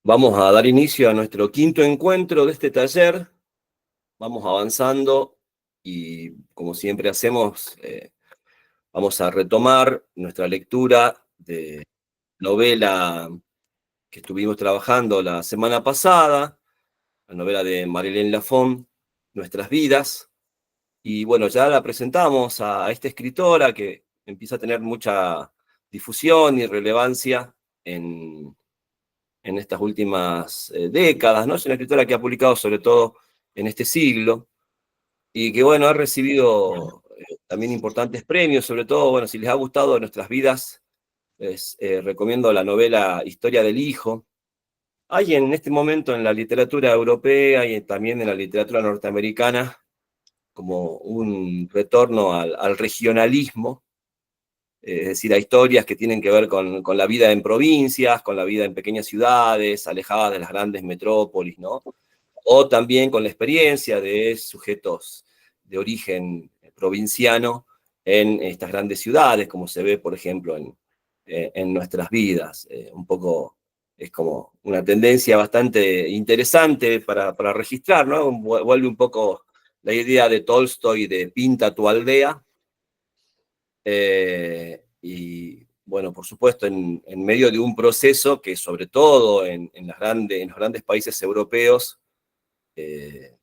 Vamos a dar inicio a nuestro quinto encuentro de este taller. Vamos avanzando y, como siempre hacemos, vamos a retomar nuestra lectura de novela que estuvimos trabajando la semana pasada, la novela de Marie-Hélène Lafon, Nuestras vidas. Y bueno, ya la presentamos a esta escritora que empieza a tener mucha difusión y relevancia en estas últimas décadas, ¿no? Es una escritora que ha publicado sobre todo en este siglo y que, bueno, ha recibido también importantes premios, sobre todo, bueno, si les ha gustado Nuestras vidas, les recomiendo la novela Historia del Hijo. Hay en este momento en la literatura europea y también en la literatura norteamericana como un retorno al regionalismo, es decir, a historias que tienen que ver con la vida en provincias, con la vida en pequeñas ciudades, alejadas de las grandes metrópolis, ¿no? O también con la experiencia de sujetos de origen provinciano en estas grandes ciudades, como se ve, por ejemplo, en Nuestras vidas. Un poco es como una tendencia bastante interesante para registrar, ¿no? Vuelve un poco la idea de Tolstoy de pinta tu aldea, y bueno, por supuesto, en medio de un proceso que sobre todo en los grandes países europeos eh,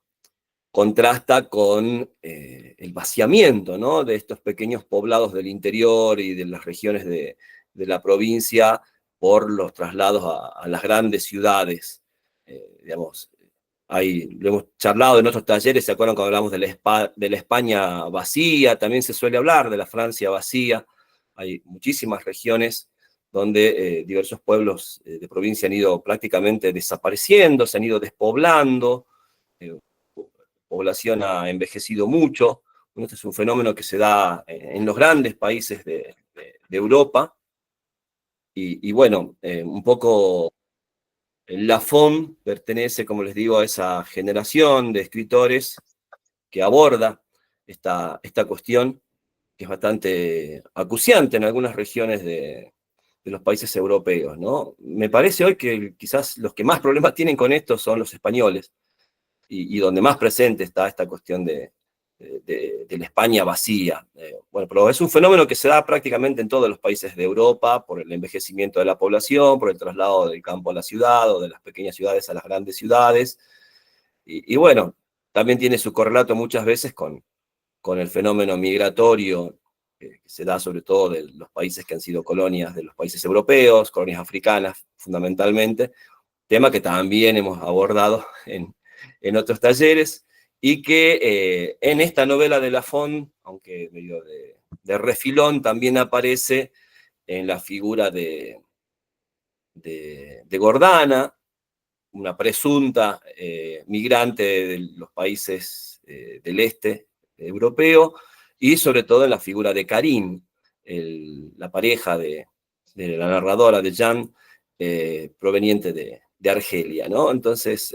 contrasta con el vaciamiento, ¿no? De estos pequeños poblados del interior y de las regiones de la provincia por los traslados a las grandes ciudades. Digamos, lo hemos charlado en otros talleres, ¿se acuerdan cuando hablamos de la España vacía? También se suele hablar de la Francia vacía. Hay muchísimas regiones donde diversos pueblos de provincia han ido prácticamente desapareciendo, se han ido despoblando, la población ha envejecido mucho. Bueno, este es un fenómeno que se da en los grandes países de Europa. Y bueno, un poco Lafon pertenece, como les digo, a esa generación de escritores que aborda esta cuestión, que es bastante acuciante en algunas regiones de los países europeos, ¿no? Me parece hoy que quizás los que más problemas tienen con esto son los españoles, y donde más presente está esta cuestión de la España vacía. Bueno, pero es un fenómeno que se da prácticamente en todos los países de Europa, por el envejecimiento de la población, por el traslado del campo a la ciudad, o de las pequeñas ciudades a las grandes ciudades, y bueno, también tiene su correlato muchas veces con el fenómeno migratorio que se da sobre todo de los países que han sido colonias de los países europeos, colonias africanas fundamentalmente, tema que también hemos abordado en otros talleres, y que en esta novela de Lafon, aunque medio de refilón, también aparece en la figura de Gordana, una presunta migrante de los países del este europeo, y sobre todo en la figura de Karim, la pareja de la narradora, de Jan, proveniente de Argelia, ¿no? Entonces,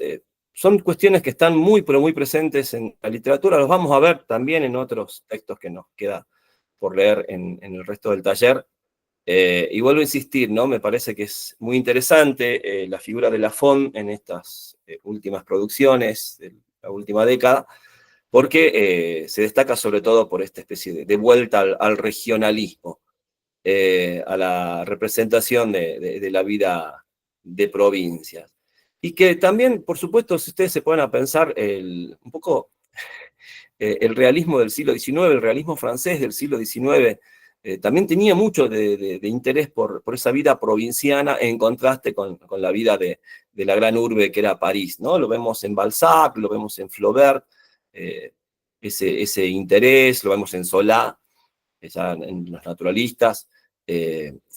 son cuestiones que están muy, pero muy presentes en la literatura. Los vamos a ver también en otros textos que nos queda por leer en el resto del taller. Y vuelvo a insistir, ¿no? Me parece que es muy interesante la figura de Lafon en estas últimas producciones de la última década, porque se destaca sobre todo por esta especie de vuelta al regionalismo, a la representación de la vida de provincias. Y que también, por supuesto, si ustedes se ponen a pensar un poco el realismo del siglo XIX, el realismo francés del siglo XIX, también tenía mucho de interés por esa vida provinciana en contraste con la vida de la gran urbe que era París, ¿no? Lo vemos en Balzac, lo vemos en Flaubert, eh, ese interés, lo vemos en Solá, ya en los naturalistas,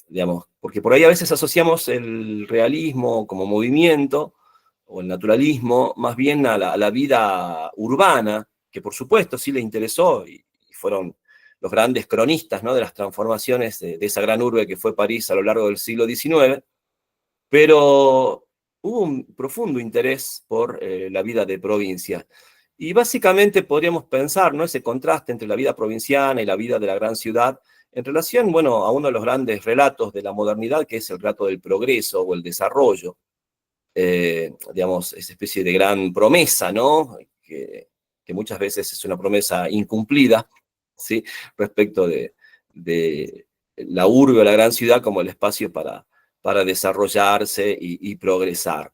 digamos, porque por ahí a veces asociamos el realismo como movimiento, o el naturalismo, más bien a la vida urbana, que por supuesto sí le interesó, y fueron los grandes cronistas, ¿no? De las transformaciones de esa gran urbe que fue París a lo largo del siglo XIX, pero hubo un profundo interés por la vida de provincia. Y básicamente podríamos pensar, ¿no? Ese contraste entre la vida provinciana y la vida de la gran ciudad en relación, bueno, a uno de los grandes relatos de la modernidad, que es el relato del progreso o el desarrollo. digamos, esa especie de gran promesa, ¿no? Que muchas veces es una promesa incumplida, ¿sí? Respecto de la urbe o la gran ciudad como el espacio para desarrollarse y progresar.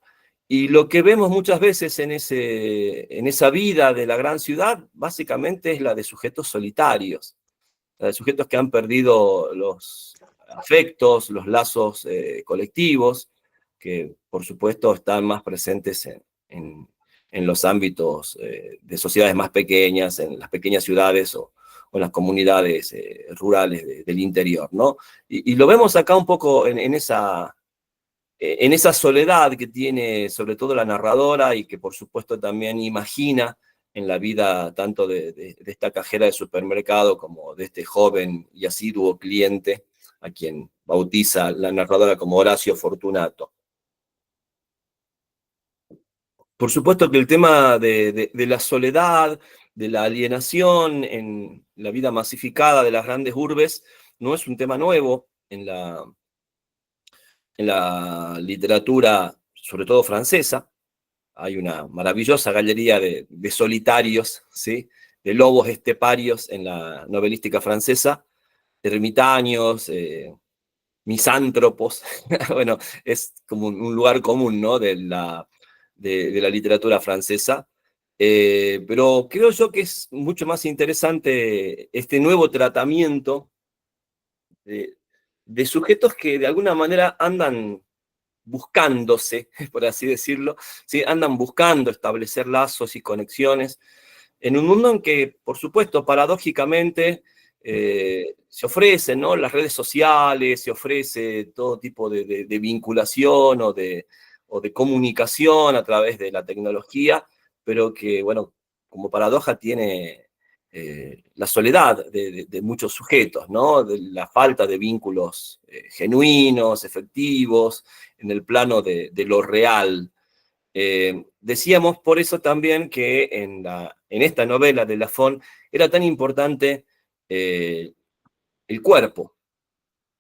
Y lo que vemos muchas veces en esa vida de la gran ciudad, básicamente es la de sujetos solitarios, la de sujetos que han perdido los afectos, los lazos colectivos, que por supuesto están más presentes en los ámbitos de sociedades más pequeñas, en las pequeñas ciudades o en las comunidades rurales del interior, ¿no? Y lo vemos acá un poco en esa soledad que tiene sobre todo la narradora y que por supuesto también imagina en la vida tanto de esta cajera de supermercado como de este joven y asiduo cliente a quien bautiza la narradora como Horacio Fortunato. Por supuesto que el tema de la soledad, de la alienación en la vida masificada de las grandes urbes, no es un tema nuevo en la literatura, sobre todo francesa. Hay una maravillosa galería de solitarios, ¿sí? De lobos esteparios en la novelística francesa, ermitaños, misántropos. Bueno, es como un lugar común, ¿no? De la literatura francesa. Pero creo yo que es mucho más interesante este nuevo tratamiento de, de sujetos que de alguna manera andan buscándose, por así decirlo, ¿sí? Andan buscando establecer lazos y conexiones en un mundo en que, por supuesto, paradójicamente, se ofrecen, ¿no? Las redes sociales, se ofrece todo tipo de vinculación o de comunicación a través de la tecnología, pero que, bueno, como paradoja tiene la soledad de muchos sujetos, ¿no? De la falta de vínculos genuinos, efectivos, en el plano de lo real. Decíamos por eso también que en esta novela de Lafon era tan importante el cuerpo,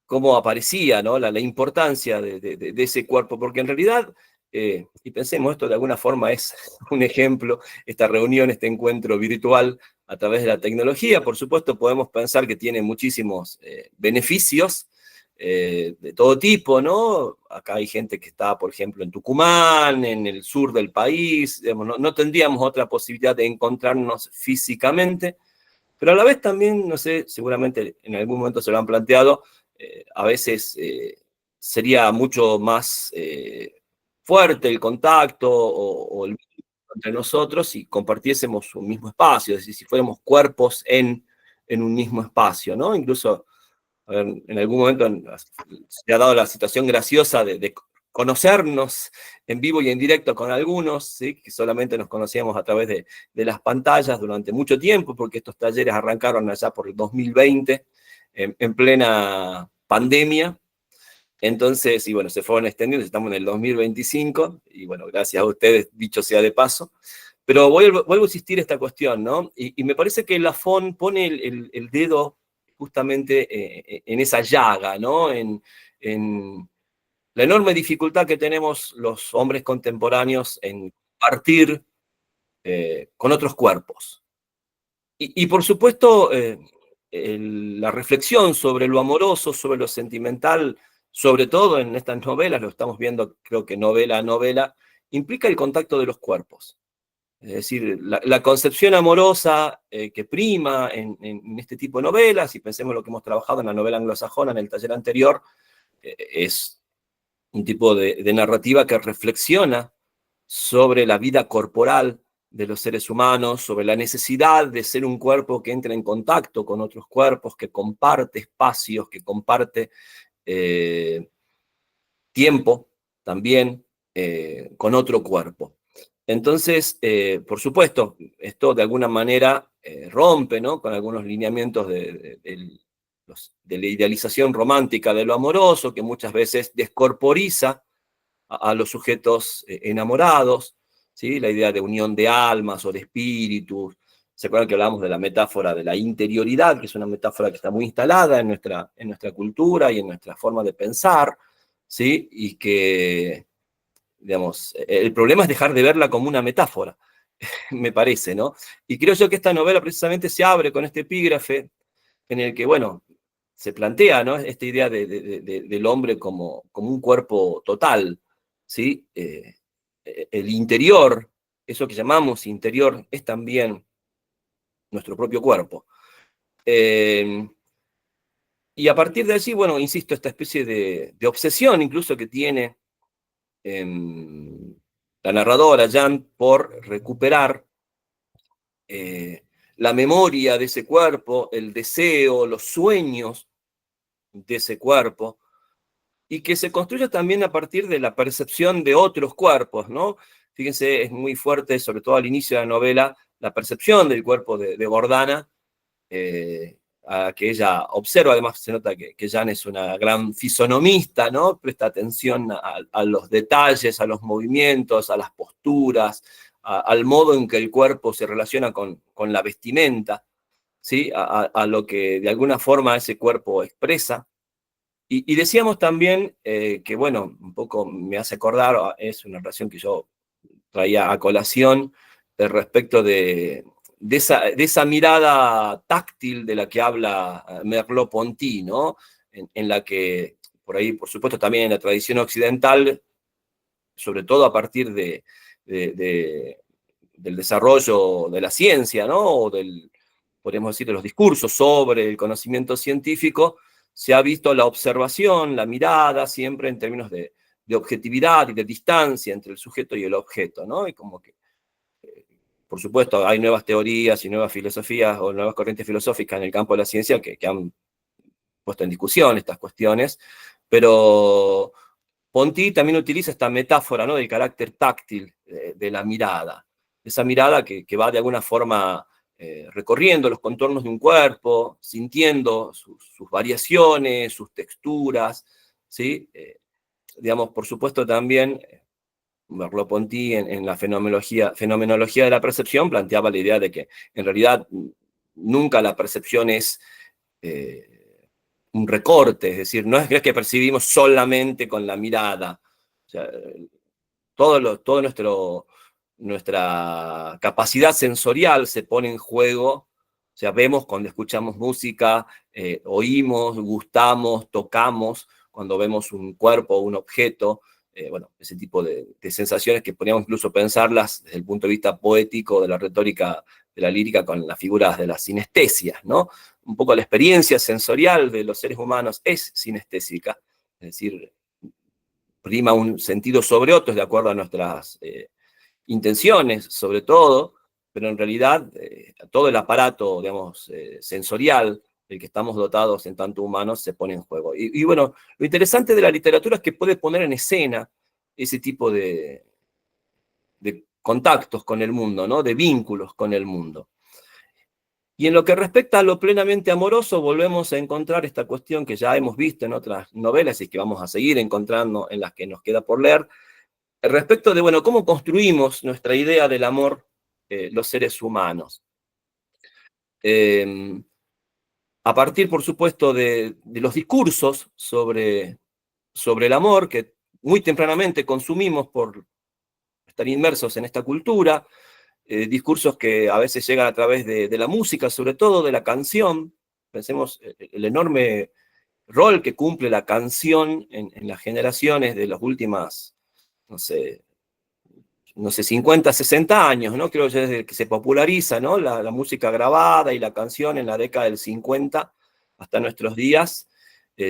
cómo aparecía, ¿no? La importancia de ese cuerpo, porque en realidad, y pensemos, esto de alguna forma es un ejemplo, esta reunión, este encuentro virtual a través de la tecnología, por supuesto podemos pensar que tiene muchísimos beneficios, de todo tipo, ¿no? Acá hay gente que está, por ejemplo, en Tucumán, en el sur del país, digamos, no tendríamos otra posibilidad de encontrarnos físicamente, pero a la vez también, no sé, seguramente en algún momento se lo han planteado, a veces sería mucho más fuerte el contacto o el vínculo entre nosotros si compartiésemos un mismo espacio, es decir, si fuéramos cuerpos en un mismo espacio, ¿no? Incluso a ver, en algún momento se ha dado la situación graciosa de conocernos en vivo y en directo con algunos, ¿sí? Que solamente nos conocíamos a través de las pantallas durante mucho tiempo, porque estos talleres arrancaron allá por el 2020, en plena pandemia. Entonces, y bueno, se fueron extendiendo, estamos en el 2025, y bueno, gracias a ustedes, dicho sea de paso. Pero vuelvo a insistir esta cuestión, ¿no? Y me parece que Lafon pone el dedo justamente en esa llaga, ¿no? En la enorme dificultad que tenemos los hombres contemporáneos en compartir con otros cuerpos. Y por supuesto, la reflexión sobre lo amoroso, sobre lo sentimental, sobre todo en estas novelas, lo estamos viendo creo que novela a novela, implica el contacto de los cuerpos. Es decir, la concepción amorosa que prima en este tipo de novelas, y pensemos lo que hemos trabajado en la novela anglosajona en el taller anterior, es un tipo de narrativa que reflexiona sobre la vida corporal de los seres humanos, sobre la necesidad de ser un cuerpo que entra en contacto con otros cuerpos, que comparte espacios, que comparte tiempo también con otro cuerpo. Entonces, por supuesto, esto de alguna manera rompe, ¿no? Con algunos lineamientos de la idealización romántica de lo amoroso, que muchas veces descorporiza a los sujetos enamorados, ¿sí? La idea de unión de almas o de espíritus. ¿Se acuerdan que hablamos de la metáfora de la interioridad, que es una metáfora que está muy instalada en nuestra cultura y en nuestra forma de pensar, ¿sí? Y que digamos, el problema es dejar de verla como una metáfora, me parece, ¿no? Y creo yo que esta novela precisamente se abre con este epígrafe en el que, bueno, se plantea, ¿no? Esta idea del hombre como un cuerpo total, ¿sí? El interior, eso que llamamos interior, es también nuestro propio cuerpo. Y a partir de allí, bueno, insisto, esta especie de obsesión incluso que tiene la narradora, Jan, por recuperar la memoria de ese cuerpo, el deseo, los sueños de ese cuerpo, y que se construye también a partir de la percepción de otros cuerpos, ¿no? Fíjense, es muy fuerte, sobre todo al inicio de la novela, la percepción del cuerpo de Gordana, a que ella observa. Además se nota que Jan es una gran fisonomista, ¿no? Presta atención a los detalles, a los movimientos, a las posturas, al modo en que el cuerpo se relaciona con la vestimenta, ¿sí? A lo que de alguna forma ese cuerpo expresa. Y decíamos también que, bueno, un poco me hace acordar, es una relación que yo traía a colación respecto de esa mirada táctil de la que habla Merleau-Ponty, ¿no? En la que, por ahí, por supuesto, también en la tradición occidental, sobre todo a partir del desarrollo de la ciencia, ¿no? O podríamos decir, de los discursos sobre el conocimiento científico, se ha visto la observación, la mirada, siempre en términos de objetividad y de distancia entre el sujeto y el objeto, ¿no? Y como que, por supuesto, hay nuevas teorías y nuevas filosofías o nuevas corrientes filosóficas en el campo de la ciencia que han puesto en discusión estas cuestiones, pero Ponti también utiliza esta metáfora, ¿no? Del carácter táctil de la mirada, esa mirada que va de alguna forma recorriendo los contornos de un cuerpo, sintiendo sus variaciones, sus texturas, ¿sí? Digamos, por supuesto también, Merleau-Ponty en la fenomenología de la percepción planteaba la idea de que en realidad nunca la percepción es un recorte, es decir, no es que percibimos solamente con la mirada. O sea, todo nuestra capacidad sensorial se pone en juego. O sea, vemos cuando escuchamos música, oímos, gustamos, tocamos, cuando vemos un cuerpo o un objeto, bueno, ese tipo de sensaciones que podríamos incluso pensarlas desde el punto de vista poético de la retórica de la lírica con las figuras de las sinestesias, ¿no? Un poco la experiencia sensorial de los seres humanos es sinestésica, es decir, prima un sentido sobre otros de acuerdo a nuestras intenciones, sobre todo, pero en realidad todo el aparato, digamos, sensorial del que estamos dotados en tanto humanos se pone en juego. Y bueno, lo interesante de la literatura es que puede poner en escena ese tipo de contactos con el mundo, ¿no? De vínculos con el mundo. Y en lo que respecta a lo plenamente amoroso, volvemos a encontrar esta cuestión que ya hemos visto en otras novelas y que vamos a seguir encontrando en las que nos queda por leer, respecto de, bueno, cómo construimos nuestra idea del amor los seres humanos. A partir, por supuesto, de los discursos sobre el amor que muy tempranamente consumimos por estar inmersos en esta cultura, discursos que a veces llegan a través de la música, sobre todo de la canción. Pensemos el enorme rol que cumple la canción en las generaciones de las últimas, no sé, 50, 60 años, ¿no? Creo que desde que se populariza, ¿no? La música grabada y la canción en la década del 50 hasta nuestros días,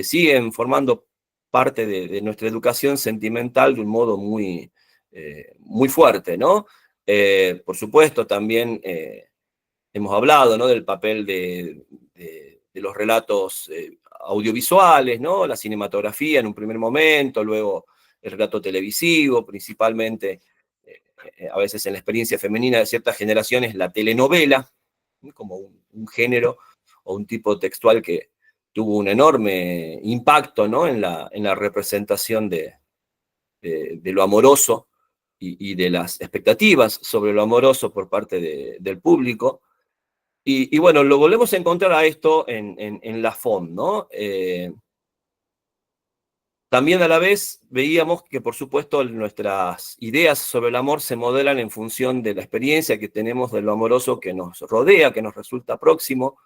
siguen formando parte de nuestra educación sentimental de un modo muy fuerte, ¿no? Por supuesto, también hemos hablado, ¿no? Del papel de los relatos audiovisuales, ¿no? La cinematografía en un primer momento, luego el relato televisivo, principalmente a veces en la experiencia femenina de ciertas generaciones, la telenovela, ¿no? Como un género o un tipo textual que tuvo un enorme impacto, ¿no? en la representación de lo amoroso y de las expectativas sobre lo amoroso por parte del público. Y bueno, lo volvemos a encontrar a esto en La Font, ¿no? También a la vez veíamos que, por supuesto, nuestras ideas sobre el amor se modelan en función de la experiencia que tenemos de lo amoroso que nos rodea, que nos resulta próximo,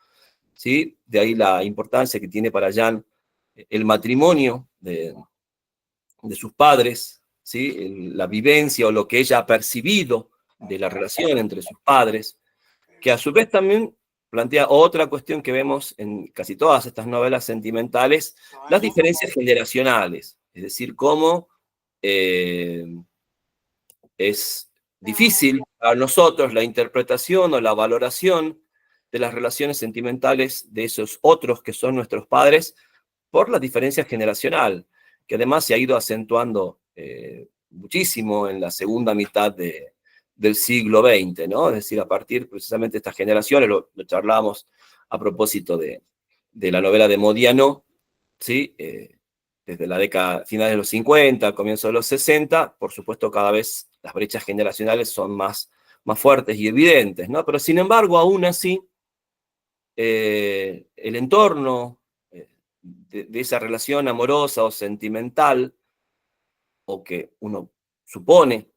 ¿sí? De ahí la importancia que tiene para Jan el matrimonio de sus padres, ¿sí? La vivencia o lo que ella ha percibido de la relación entre sus padres, que a su vez también plantea otra cuestión que vemos en casi todas estas novelas sentimentales, las diferencias generacionales, es decir, cómo es difícil para nosotros la interpretación o la valoración de las relaciones sentimentales de esos otros que son nuestros padres por la diferencia generacional, que además se ha ido acentuando muchísimo en la segunda mitad del siglo XX, ¿no? Es decir, a partir precisamente de estas generaciones, lo charlábamos a propósito de la novela de Modiano, ¿sí? Desde la década, finales de los 50, comienzo de los 60, por supuesto cada vez las brechas generacionales son más fuertes y evidentes, ¿no? Pero sin embargo, aún así, el entorno de esa relación amorosa o sentimental, o que uno supone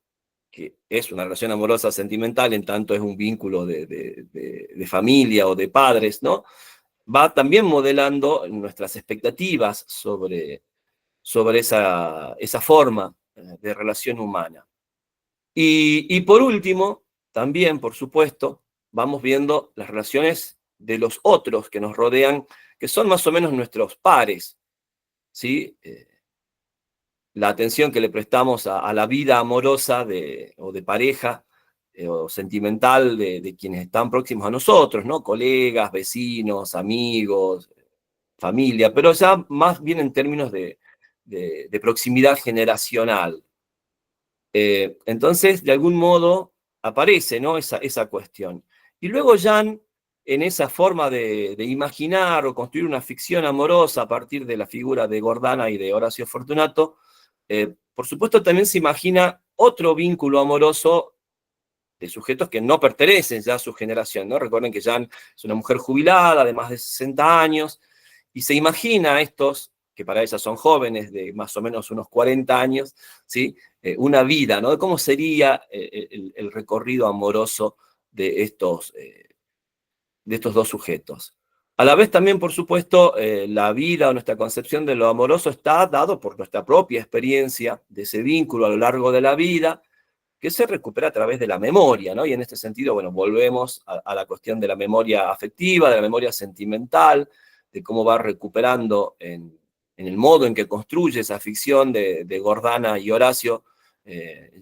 que es una relación amorosa sentimental, en tanto es un vínculo de familia o de padres, ¿no? Va también modelando nuestras expectativas sobre esa forma de relación humana. Y por último, también, por supuesto, vamos viendo las relaciones de los otros que nos rodean, que son más o menos nuestros pares, ¿sí? La atención que le prestamos a la vida amorosa o de pareja o sentimental de quienes están próximos a nosotros, ¿no? Colegas, vecinos, amigos, familia, pero ya más bien en términos de proximidad generacional. Entonces, de algún modo, aparece, ¿no? esa cuestión. Y luego Jan, en esa forma de imaginar o construir una ficción amorosa a partir de la figura de Gordana y de Horacio Fortunato, por supuesto también se imagina otro vínculo amoroso de sujetos que no pertenecen ya a su generación, ¿no? Recuerden que Jan es una mujer jubilada de más de 60 años, y se imagina a estos, que para ella son jóvenes de más o menos unos 40 años, ¿sí? Una vida, ¿no? ¿Cómo sería el recorrido amoroso de estos dos sujetos? A la vez también, por supuesto, la vida o nuestra concepción de lo amoroso está dado por nuestra propia experiencia de ese vínculo a lo largo de la vida, que se recupera a través de la memoria, ¿no? Y en este sentido, bueno, volvemos a la cuestión de la memoria afectiva, de la memoria sentimental, de cómo va recuperando en el modo en que construye esa ficción de Gordana y Horacio,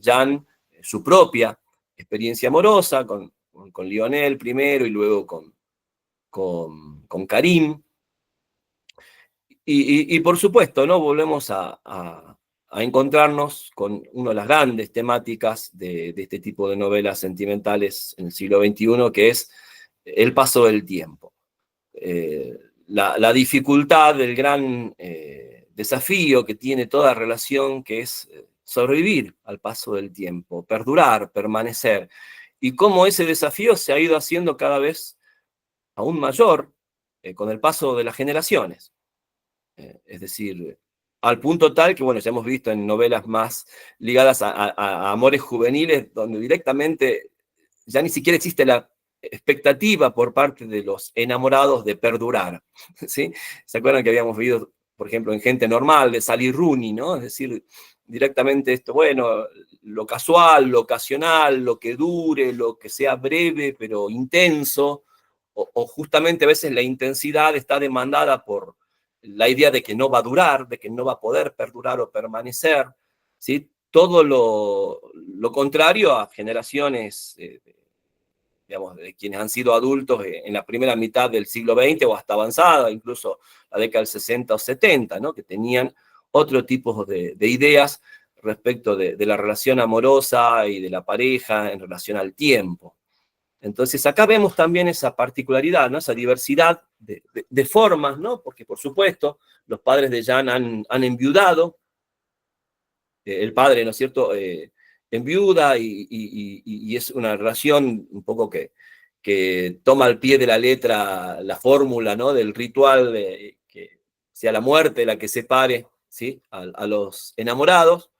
Jan, su propia experiencia amorosa con Lionel primero y luego con Karim. Y por supuesto, ¿no? Volvemos a encontrarnos con una de las grandes temáticas de este tipo de novelas sentimentales en el siglo XXI, que es el paso del tiempo. La dificultad, el gran desafío que tiene toda relación, que es sobrevivir al paso del tiempo, perdurar, permanecer, y cómo ese desafío se ha ido haciendo cada vez aún mayor con el paso de las generaciones. Es decir, al punto tal que, bueno, ya hemos visto en novelas más ligadas a amores juveniles, donde directamente ya ni siquiera existe la expectativa por parte de los enamorados de perdurar, ¿sí? ¿Se acuerdan que habíamos visto, por ejemplo, en Gente Normal, de Sally Rooney, ¿no? Es decir, directamente esto, bueno, lo casual, lo ocasional, lo que dure, lo que sea breve, pero intenso, o justamente a veces la intensidad está demandada por la idea de que no va a durar, de que no va a poder perdurar o permanecer, ¿sí? Todo lo contrario a generaciones, digamos, de quienes han sido adultos en la primera mitad del siglo XX o hasta avanzada, incluso la década del 60 o 70, ¿no? Que tenían otro tipo de ideas respecto de la relación amorosa y de la pareja en relación al tiempo. Entonces acá vemos también esa particularidad, ¿no? Esa diversidad de formas, ¿no? Porque por supuesto los padres de Jan han enviudado, el padre, ¿no es cierto?, enviuda y es una relación un poco que toma al pie de la letra la fórmula, ¿no? Del ritual, que sea la muerte la que separe ¿sí? A los enamorados.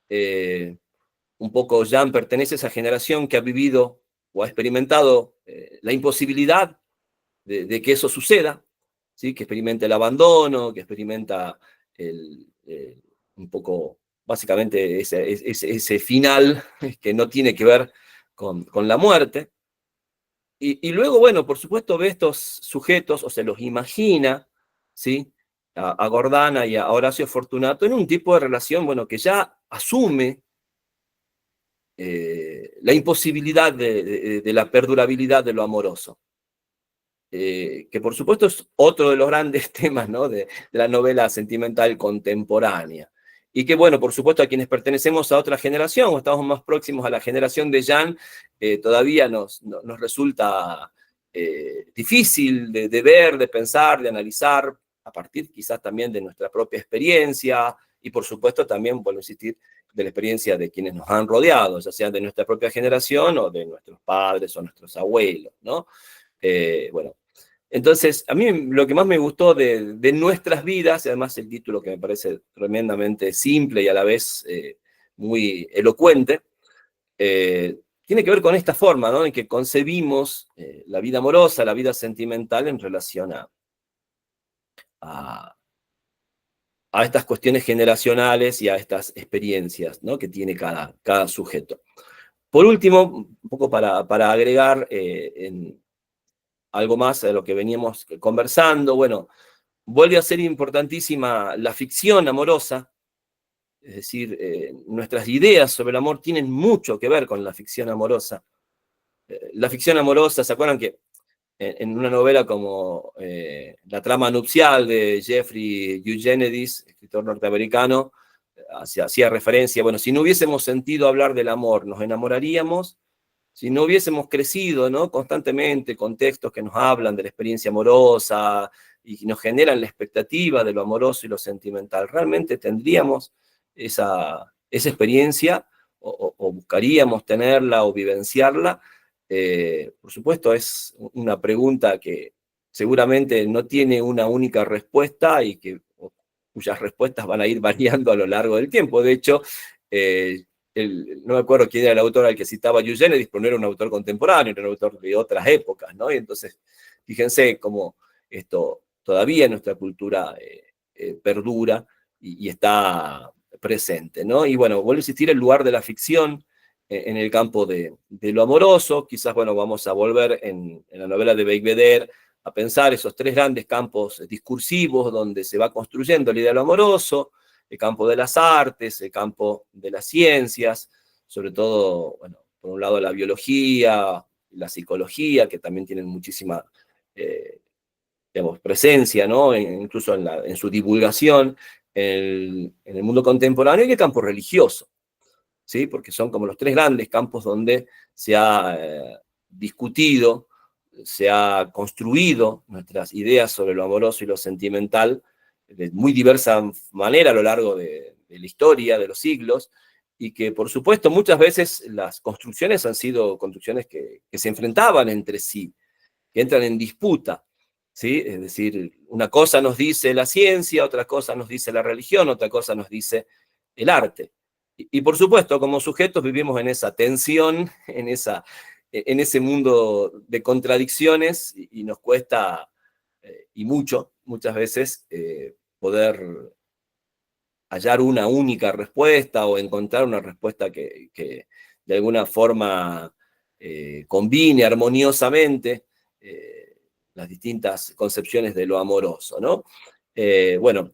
Un poco Jan pertenece a esa generación que ha vivido o ha experimentado la imposibilidad de que eso suceda, ¿sí? Que experimenta el abandono, que experimenta un poco, básicamente, ese final que no tiene que ver con la muerte. Y luego, bueno, por supuesto, ve estos sujetos, o se los imagina, ¿sí? A Gordana y a Horacio Fortunato en un tipo de relación, bueno, que ya asume la imposibilidad de la perdurabilidad de lo amoroso. Que por supuesto es otro de los grandes temas, ¿no? de la novela sentimental contemporánea. Y que bueno, por supuesto a quienes pertenecemos a otra generación, o estamos más próximos a la generación de Jan, todavía nos resulta difícil de ver, de pensar, de analizar, a partir quizás también de nuestra propia experiencia, y por supuesto también, vuelvo a insistir, de la experiencia de quienes nos han rodeado, ya sea de nuestra propia generación o de nuestros padres o nuestros abuelos, ¿no? Bueno, entonces, a mí lo que más me gustó de Nuestras Vidas, y además el título que me parece tremendamente simple y a la vez muy elocuente, tiene que ver con esta forma, ¿no? En que concebimos la vida amorosa, la vida sentimental en relación a, a estas cuestiones generacionales y a estas experiencias, ¿no? Que tiene cada sujeto. Por último, un poco para agregar algo más de lo que veníamos conversando, bueno, vuelve a ser importantísima la ficción amorosa, es decir, nuestras ideas sobre el amor tienen mucho que ver con la ficción amorosa. La ficción amorosa, ¿se acuerdan que en una novela como La trama nupcial de Jeffrey Eugenides, escritor norteamericano, hacía referencia, bueno, si no hubiésemos sentido hablar del amor, nos enamoraríamos. Si no hubiésemos crecido, ¿no? Constantemente con textos que nos hablan de la experiencia amorosa y nos generan la expectativa de lo amoroso y lo sentimental, ¿realmente tendríamos esa experiencia o buscaríamos tenerla o vivenciarla? Por supuesto, es una pregunta que seguramente no tiene una única respuesta y cuyas respuestas van a ir variando a lo largo del tiempo. De hecho, no me acuerdo quién era el autor al que citaba Eugenides, pero no era un autor contemporáneo, era un autor de otras épocas, ¿no? Y entonces, fíjense cómo esto todavía en nuestra cultura perdura y está presente, ¿no? Y bueno, vuelve a existir el lugar de la ficción en el campo de lo amoroso. Quizás, bueno, vamos a volver en la novela de Belvedere a pensar esos tres grandes campos discursivos donde se va construyendo la idea de lo amoroso: el campo de las artes, el campo de las ciencias, sobre todo, bueno, por un lado la biología, la psicología, que también tienen muchísima, digamos, presencia, ¿no? Incluso en su divulgación en el mundo contemporáneo, y el campo religioso, ¿sí? Porque son como los tres grandes campos donde se ha discutido, se ha construido nuestras ideas sobre lo amoroso y lo sentimental de muy diversa manera a lo largo de la historia, de los siglos, y que por supuesto muchas veces las construcciones han sido construcciones que se enfrentaban entre sí, que entran en disputa, ¿sí? Es decir, una cosa nos dice la ciencia, otra cosa nos dice la religión, otra cosa nos dice el arte. Y por supuesto, como sujetos vivimos en esa tensión, en ese mundo de contradicciones, y nos cuesta, y muchas veces, poder hallar una única respuesta o encontrar una respuesta que de alguna forma combine armoniosamente las distintas concepciones de lo amoroso, ¿no? Bueno,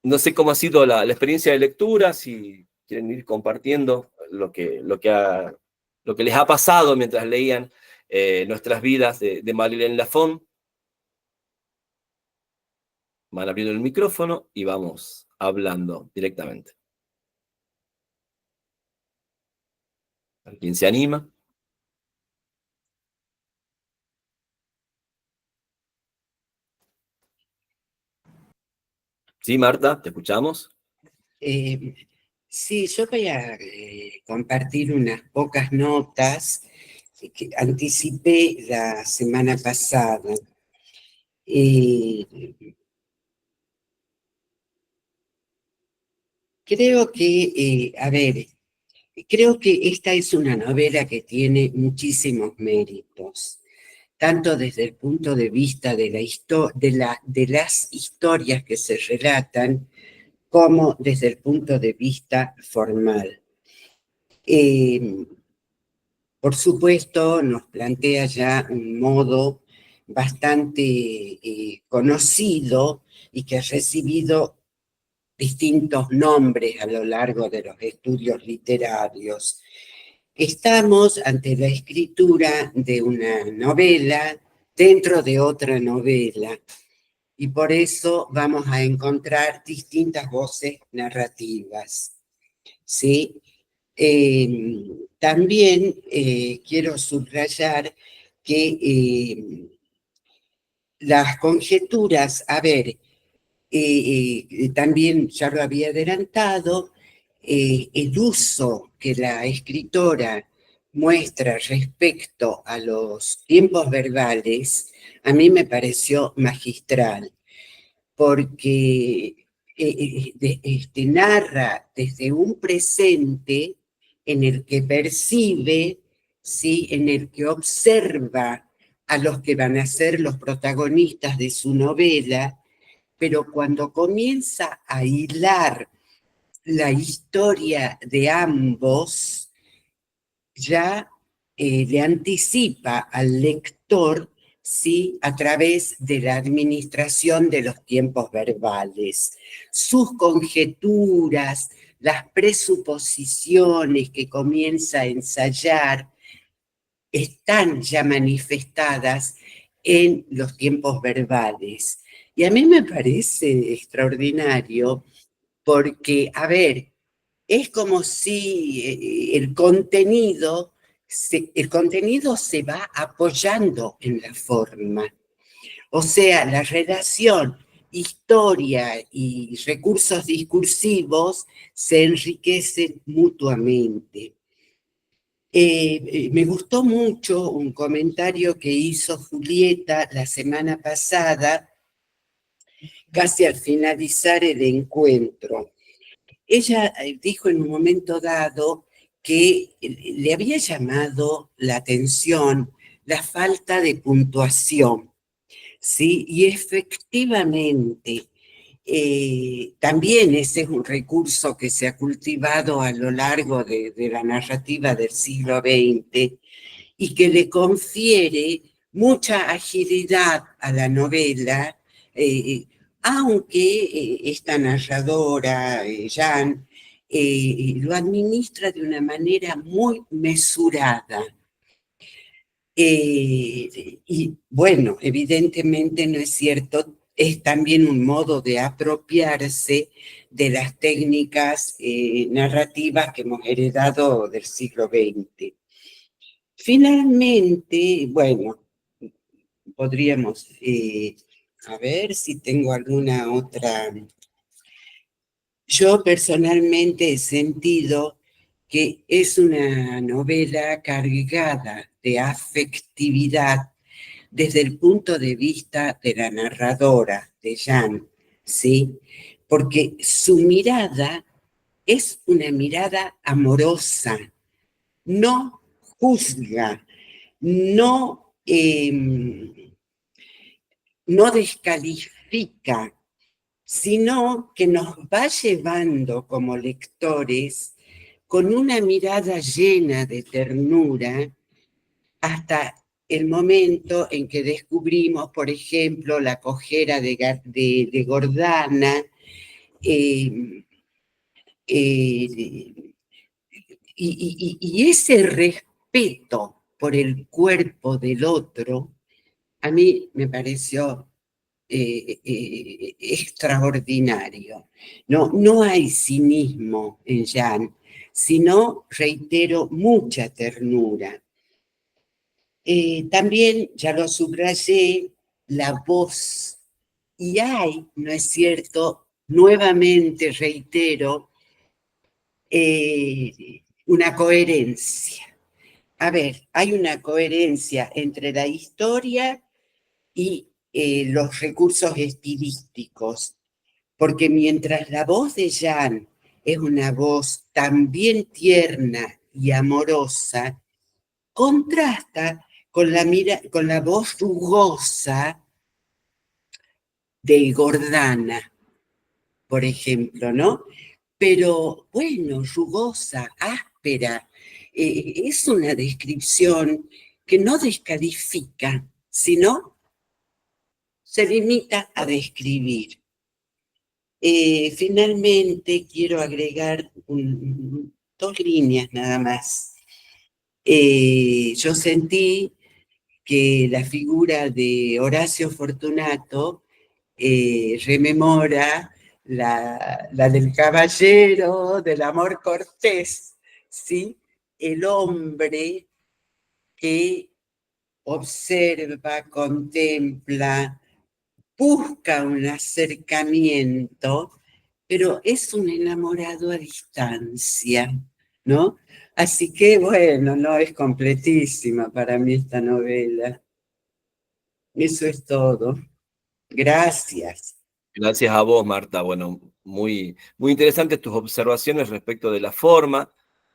no sé cómo ha sido la experiencia de lectura, si quieren ir compartiendo lo que les ha pasado mientras leían Nuestras Vidas de Marilyn Lafon. Van abriendo el micrófono y vamos hablando directamente. ¿Quién se anima? Sí, Marta, te escuchamos. Eh, sí, yo voy a compartir unas pocas notas que anticipé la semana pasada. Eh, Creo que, a ver, creo que esta es una novela que tiene muchísimos méritos, tanto desde el punto de vista de, de las historias que se relatan, como desde el punto de vista formal. Eh, por supuesto, nos plantea ya un modo bastante conocido y que ha recibido distintos nombres a lo largo de los estudios literarios. Estamos ante la escritura de una novela dentro de otra novela y por eso vamos a encontrar distintas voces narrativas, ¿sí? También quiero subrayar que las conjeturas, a ver, también ya lo había adelantado, el uso que la escritora muestra respecto a los tiempos verbales, a mí me pareció magistral, porque narra desde un presente en el que percibe, ¿sí? En el que observa a los que van a ser los protagonistas de su novela, pero cuando comienza a hilar la historia de ambos, ya le anticipa al lector, ¿sí? A través de la administración de los tiempos verbales. Sus conjeturas, las presuposiciones que comienza a ensayar, están ya manifestadas en los tiempos verbales. Y a mí me parece extraordinario porque, a ver, es como si el contenido se va apoyando en la forma. O sea, la relación historia y recursos discursivos se enriquecen mutuamente. Me gustó mucho un comentario que hizo Julieta la semana pasada, casi al finalizar el encuentro. Ella dijo en un momento dado que le había llamado la atención la falta de puntuación, ¿sí? Y efectivamente, también ese es un recurso que se ha cultivado a lo largo de la narrativa del siglo XX y que le confiere mucha agilidad a la novela, eh, aunque esta narradora, Jan, lo administra de una manera muy mesurada. Y bueno, evidentemente no es cierto, es también un modo de apropiarse de las técnicas narrativas que hemos heredado del siglo XX. Finalmente, bueno, podríamos, a ver si tengo alguna otra. Yo personalmente he sentido que es una novela cargada de afectividad desde el punto de vista de la narradora, de Jan, ¿sí? Porque su mirada es una mirada amorosa, no juzga, no, no descalifica, sino que nos va llevando como lectores con una mirada llena de ternura hasta el momento en que descubrimos, por ejemplo, la cojera de Gordana, eh, eh, y ese respeto por el cuerpo del otro, a mí me pareció extraordinario. No, no hay cinismo en Jan, sino, reitero, mucha ternura. También, ya lo subrayé, la voz. Y hay, ¿no es cierto? Nuevamente reitero, una coherencia. A ver, hay una coherencia entre la historia y los recursos estilísticos, porque mientras la voz de Jan es una voz también tierna y amorosa, contrasta con la voz rugosa de Gordana, por ejemplo, ¿no? Pero bueno, rugosa, áspera, es una descripción que no descalifica, sino se limita a describir. Finalmente, quiero agregar dos líneas nada más. Yo sentí que la figura de Horacio Fortunato rememora la del caballero del amor cortés, ¿sí? El hombre que observa, contempla, busca un acercamiento, pero es un enamorado a distancia, ¿no? Así que, bueno, no es completísima para mí esta novela. Eso es todo. Gracias. Gracias a vos, Marta. Bueno, muy, muy interesantes tus observaciones respecto de la forma.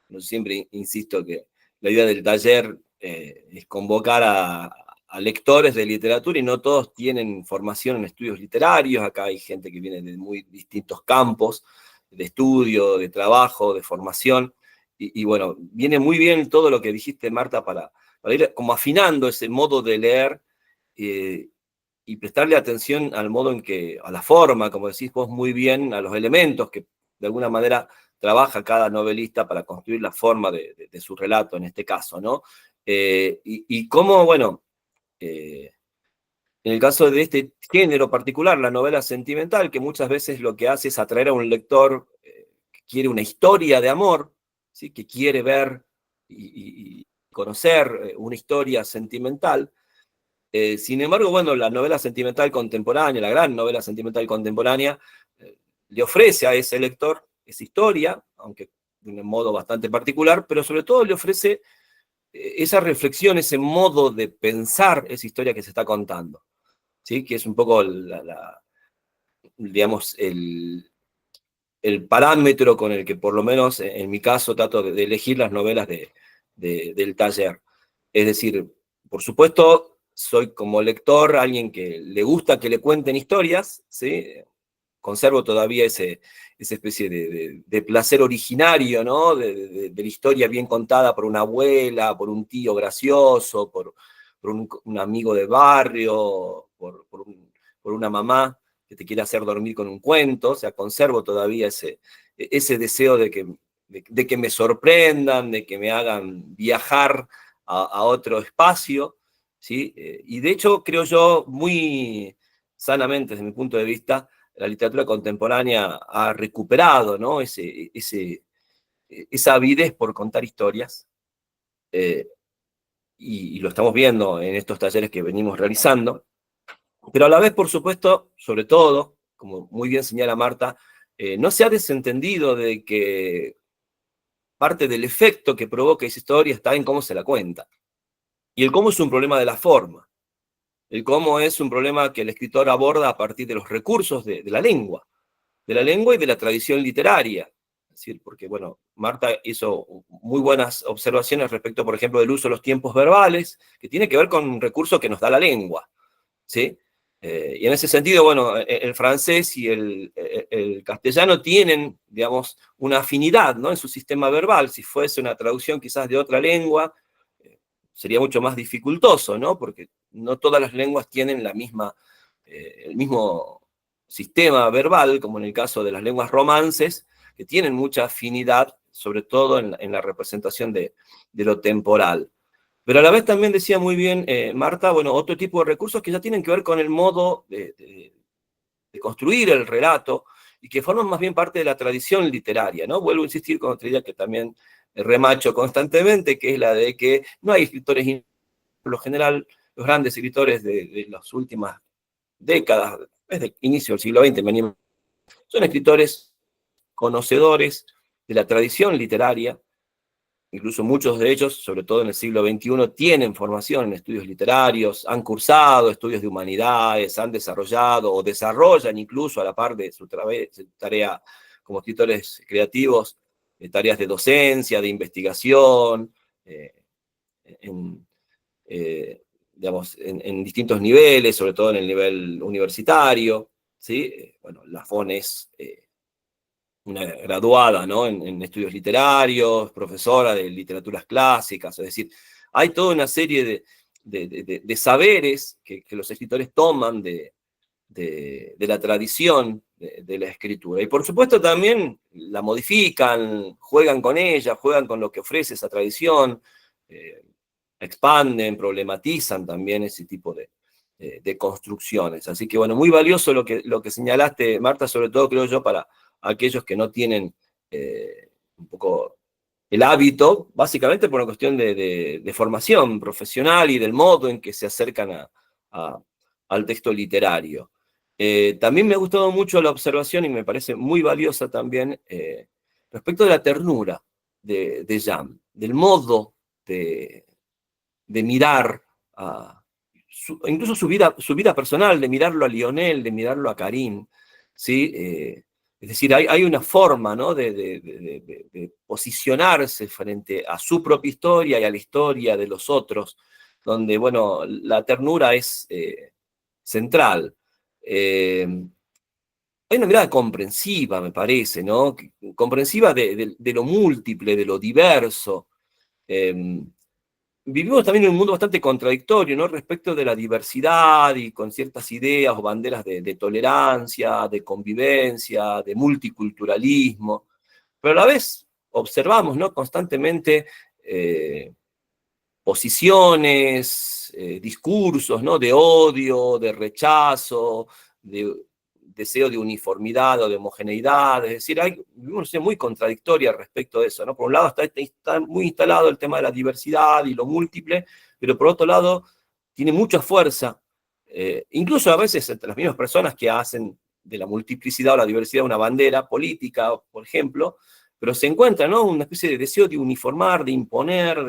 Yo siempre insisto que la idea del taller es convocar a lectores de literatura y no todos tienen formación en estudios literarios. Acá hay gente que viene de muy distintos campos de estudio, de trabajo, de formación. Y bueno, viene muy bien todo lo que dijiste, Marta, para ir como afinando ese modo de leer. Y prestarle atención al modo en que, a la forma, como decís vos muy bien, a los elementos que de alguna manera trabaja cada novelista para construir la forma de su relato, en este caso, ¿no? Y cómo, bueno, en el caso de este género particular, la novela sentimental, que muchas veces lo que hace es atraer a un lector que quiere una historia de amor, ¿sí? Que quiere ver y conocer una historia sentimental. Sin embargo, bueno, la novela sentimental contemporánea, la gran novela sentimental contemporánea, le ofrece a ese lector esa historia, aunque de un modo bastante particular, pero sobre todo le ofrece esa reflexión, ese modo de pensar esa historia que se está contando, ¿sí? Que es un poco, digamos, el parámetro con el que por lo menos en mi caso trato de elegir las novelas del taller. Es decir, por supuesto, soy como lector alguien que le gusta que le cuenten historias, ¿sí? Conservo todavía esa especie de placer originario, ¿no? De la historia bien contada por una abuela, por un tío gracioso, por un amigo de barrio, por una mamá que te quiere hacer dormir con un cuento. O sea, conservo todavía ese deseo de que me sorprendan, de que me hagan viajar a otro espacio, ¿sí? Y de hecho, creo yo, muy sanamente desde mi punto de vista, la literatura contemporánea ha recuperado, ¿no? Esa avidez por contar historias, eh, y lo estamos viendo en estos talleres que venimos realizando, pero a la vez, por supuesto, sobre todo, como muy bien señala Marta, no se ha desentendido de que parte del efecto que provoca esa historia está en cómo se la cuenta. Y el cómo es un problema de la forma. El cómo es un problema que el escritor aborda a partir de los recursos de la lengua y de la tradición literaria. Es decir, porque, bueno, Marta hizo muy buenas observaciones respecto, por ejemplo, del uso de los tiempos verbales, que tiene que ver con un recurso que nos da la lengua, ¿sí? Y en ese sentido, bueno, el francés y el castellano tienen, digamos, una afinidad, ¿no? En su sistema verbal. Si fuese una traducción quizás de otra lengua, sería mucho más dificultoso, ¿no? Porque no todas las lenguas tienen el mismo sistema verbal, como en el caso de las lenguas romances, que tienen mucha afinidad, sobre todo en la representación de lo temporal. Pero a la vez también decía muy bien Marta, bueno, otro tipo de recursos que ya tienen que ver con el modo de construir el relato y que forman más bien parte de la tradición literaria, ¿no? Vuelvo a insistir con otra idea que también remacho constantemente, que es la de que no hay escritores, por lo general, los grandes escritores de las últimas décadas, desde el inicio del siglo XX, son escritores conocedores de la tradición literaria. Incluso muchos de ellos, sobre todo en el siglo XXI, tienen formación en estudios literarios, han cursado estudios de humanidades, han desarrollado o desarrollan incluso a la par de su tarea como escritores creativos, tareas de docencia, de investigación, en, digamos, en distintos niveles, sobre todo en el nivel universitario, ¿sí? Bueno, Lafon es una graduada, ¿no? en estudios literarios, profesora de literaturas clásicas, es decir, hay toda una serie de saberes que los escritores toman de la tradición de la escritura. Y por supuesto también la modifican, juegan con ella, juegan con lo que ofrece esa tradición, expanden, problematizan también ese tipo de construcciones. Así que bueno, muy valioso lo que señalaste, Marta, sobre todo creo yo para aquellos que no tienen un poco el hábito, básicamente por una cuestión de formación profesional y del modo en que se acercan al texto literario. También me ha gustado mucho la observación y me parece muy valiosa también respecto de la ternura de Jan, del modo de mirar, incluso su vida personal, de mirarlo a Lionel, de mirarlo a Karim, ¿sí? Es decir, hay una forma, ¿no? de posicionarse frente a su propia historia y a la historia de los otros, donde, bueno, la ternura es central. Hay una mirada comprensiva, me parece, ¿no? Comprensiva de lo múltiple, de lo diverso. Vivimos también en un mundo bastante contradictorio, ¿no? Respecto de la diversidad y con ciertas ideas o banderas de tolerancia, de convivencia, de multiculturalismo, pero a la vez observamos, ¿no? Constantemente posiciones, discursos, ¿no? De odio, de rechazo, de deseo de uniformidad o de homogeneidad, es decir, hay una situación muy contradictoria respecto de eso, ¿no? Por un lado está muy instalado el tema de la diversidad y lo múltiple, pero por otro lado tiene mucha fuerza, incluso a veces entre las mismas personas que hacen de la multiplicidad o la diversidad una bandera política, por ejemplo, pero se encuentra, ¿no? Una especie de deseo de uniformar, de imponer,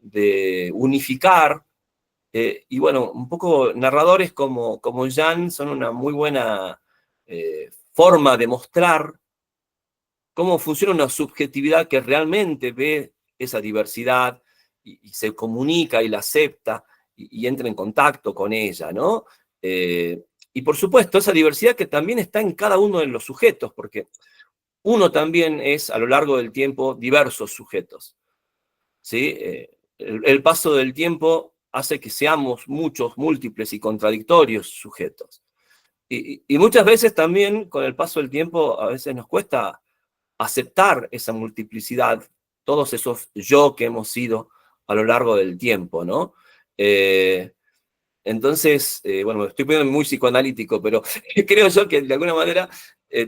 de unificar. Y bueno, un poco narradores como Jan son una muy buena forma de mostrar cómo funciona una subjetividad que realmente ve esa diversidad y se comunica y la acepta y entra en contacto con ella, ¿no? Y por supuesto, esa diversidad que también está en cada uno de los sujetos, porque uno también es a lo largo del tiempo diversos sujetos, ¿sí? El paso del tiempo hace que seamos muchos, múltiples y contradictorios sujetos. Y muchas veces también con el paso del tiempo a veces nos cuesta aceptar esa multiplicidad, todos esos yo que hemos sido a lo largo del tiempo, ¿no? Entonces, bueno, me estoy poniendo muy psicoanalítico, pero creo yo que de alguna manera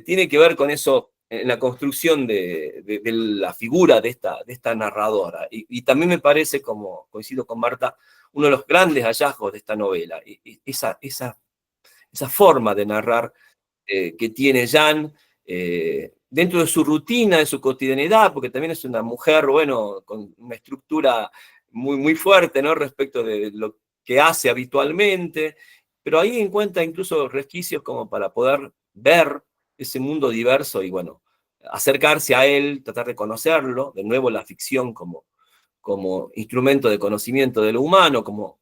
tiene que ver con eso en la construcción de la figura de esta narradora. Y también me parece, como coincido con Marta, uno de los grandes hallazgos de esta novela, esa forma de narrar que tiene Jan dentro de su rutina, de su cotidianidad, porque también es una mujer, bueno, con una estructura muy, muy fuerte, ¿no? Respecto de lo que hace habitualmente, pero ahí encuentra incluso resquicios como para poder ver ese mundo diverso y, bueno, acercarse a él, tratar de conocerlo, de nuevo la ficción como instrumento de conocimiento de lo humano, como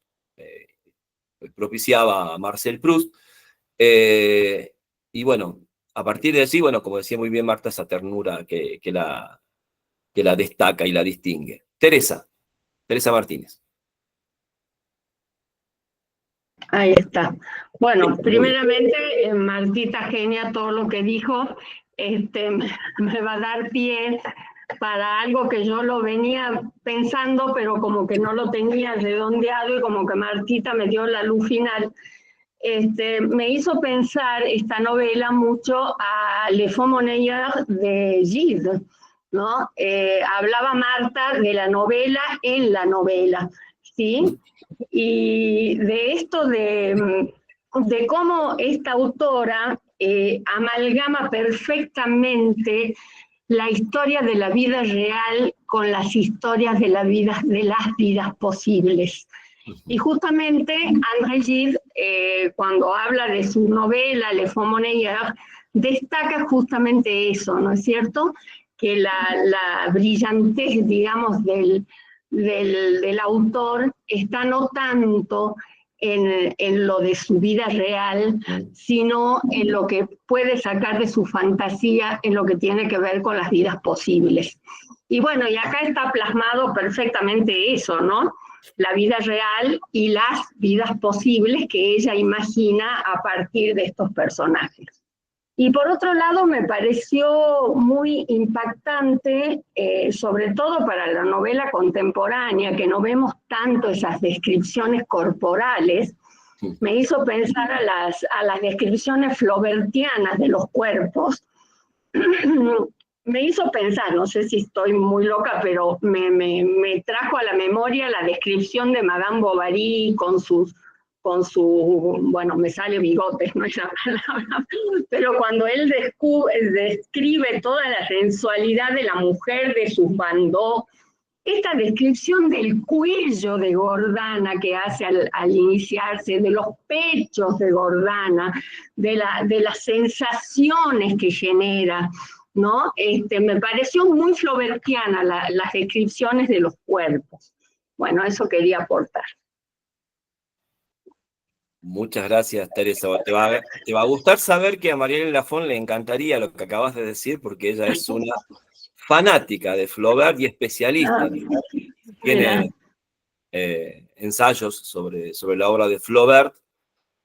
propiciaba Marcel Proust. Y bueno, a partir de allí, bueno, como decía muy bien Marta, esa ternura que la destaca y la distingue. Teresa Martínez. Ahí está. Bueno, primeramente, Martita genia todo lo que dijo, me va a dar pie para algo que yo lo venía pensando, pero como que no lo tenía redondeado y como que Martita me dio la luz final. Me hizo pensar esta novela mucho a Le Faux Monnayeur de Gide, ¿no? Hablaba Marta de la novela en la novela, ¿sí? Y de esto de cómo esta autora amalgama perfectamente la historia de la vida real con las historias de las vidas posibles. Y justamente André Gide, cuando habla de su novela Le Faux Monnayeur, destaca justamente eso, ¿no es cierto? Que la brillantez, digamos, del autor está no tanto en lo de su vida real, sino en lo que puede sacar de su fantasía, en lo que tiene que ver con las vidas posibles. Y bueno, y acá está plasmado perfectamente eso, ¿no? La vida real y las vidas posibles que ella imagina a partir de estos personajes. Y por otro lado, me pareció muy impactante, sobre todo para la novela contemporánea, que no vemos tanto esas descripciones corporales, me hizo pensar a las descripciones flaubertianas de los cuerpos. Me hizo pensar, no sé si estoy muy loca, pero me trajo a la memoria la descripción de Madame Bovary con su, bueno, me sale bigotes, no es la palabra, pero cuando él describe toda la sensualidad de la mujer, de sus bandeaux, esta descripción del cuello de Gordana que hace al iniciarse, de los pechos de Gordana, de las sensaciones que genera, ¿no? Me pareció muy flaubertiana las descripciones de los cuerpos. Bueno, eso quería aportar. Muchas gracias, Teresa. Te va a gustar saber que a Marielle Lafon le encantaría lo que acabas de decir, porque ella es una fanática de Flaubert y especialista. Tiene ensayos sobre la obra de Flaubert,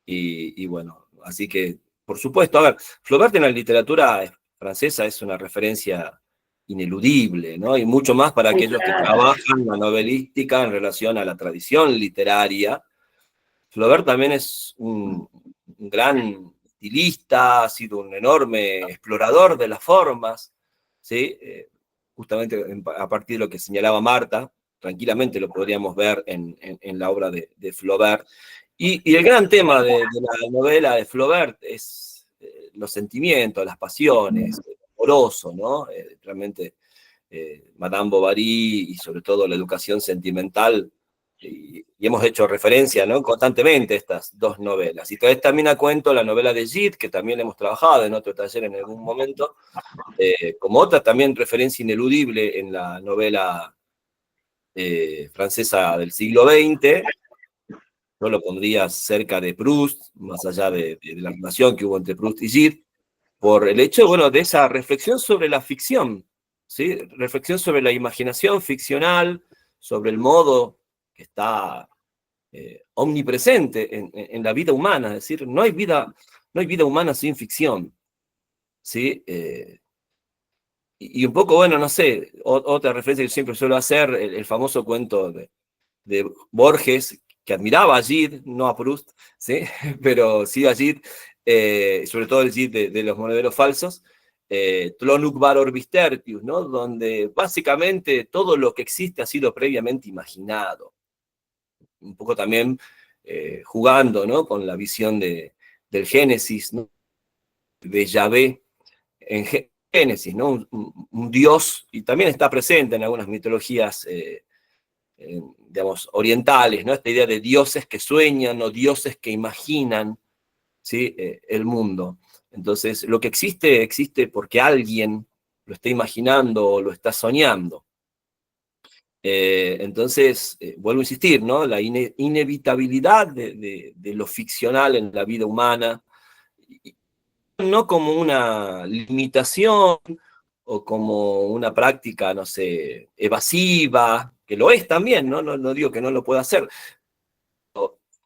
y bueno, así que, por supuesto, a ver, Flaubert en la literatura francesa es una referencia ineludible, ¿no? Y mucho más para aquellos que trabajan la novelística en relación a la tradición literaria. Flaubert también es un gran estilista, ha sido un enorme explorador de las formas, ¿sí? Justamente a partir de lo que señalaba Marta, tranquilamente lo podríamos ver en la obra de Flaubert. Y el gran tema de la novela de Flaubert es los sentimientos, las pasiones, amoroso, ¿no? Realmente Madame Bovary y sobre todo la educación sentimental, y hemos hecho referencia, ¿no?, constantemente a estas dos novelas. Y traes también a cuento la novela de Gide, que también hemos trabajado en otro taller en algún momento, como otra también referencia ineludible en la novela francesa del siglo XX. Yo lo pondría cerca de Proust, más allá de la relación que hubo entre Proust y Gide, por el hecho, bueno, de esa reflexión sobre la ficción, ¿sí? Reflexión sobre la imaginación ficcional, sobre el modo que está omnipresente en la vida humana, es decir, no hay vida humana sin ficción, ¿sí? Y un poco, bueno, no sé, otra referencia que yo siempre suelo hacer, el famoso cuento de Borges, que admiraba a Gide, no a Proust, ¿sí? Pero sí a Gide, sobre todo el Gide de los monederos falsos, Tronuk var orbis tertius, ¿no? Donde básicamente todo lo que existe ha sido previamente imaginado. Un poco también jugando, ¿no?, con la visión del Génesis, ¿no?, de Yahvé en Génesis, ¿no? Un dios, y también está presente en algunas mitologías digamos, orientales, ¿no? Esta idea de dioses que sueñan o dioses que imaginan, ¿sí?, el mundo. Entonces, lo que existe, existe porque alguien lo está imaginando o lo está soñando. Entonces, vuelvo a insistir, ¿no?, la inevitabilidad de lo ficcional en la vida humana, no como una limitación o como una práctica, no sé, evasiva, que lo es también, ¿no? No digo que no lo pueda hacer.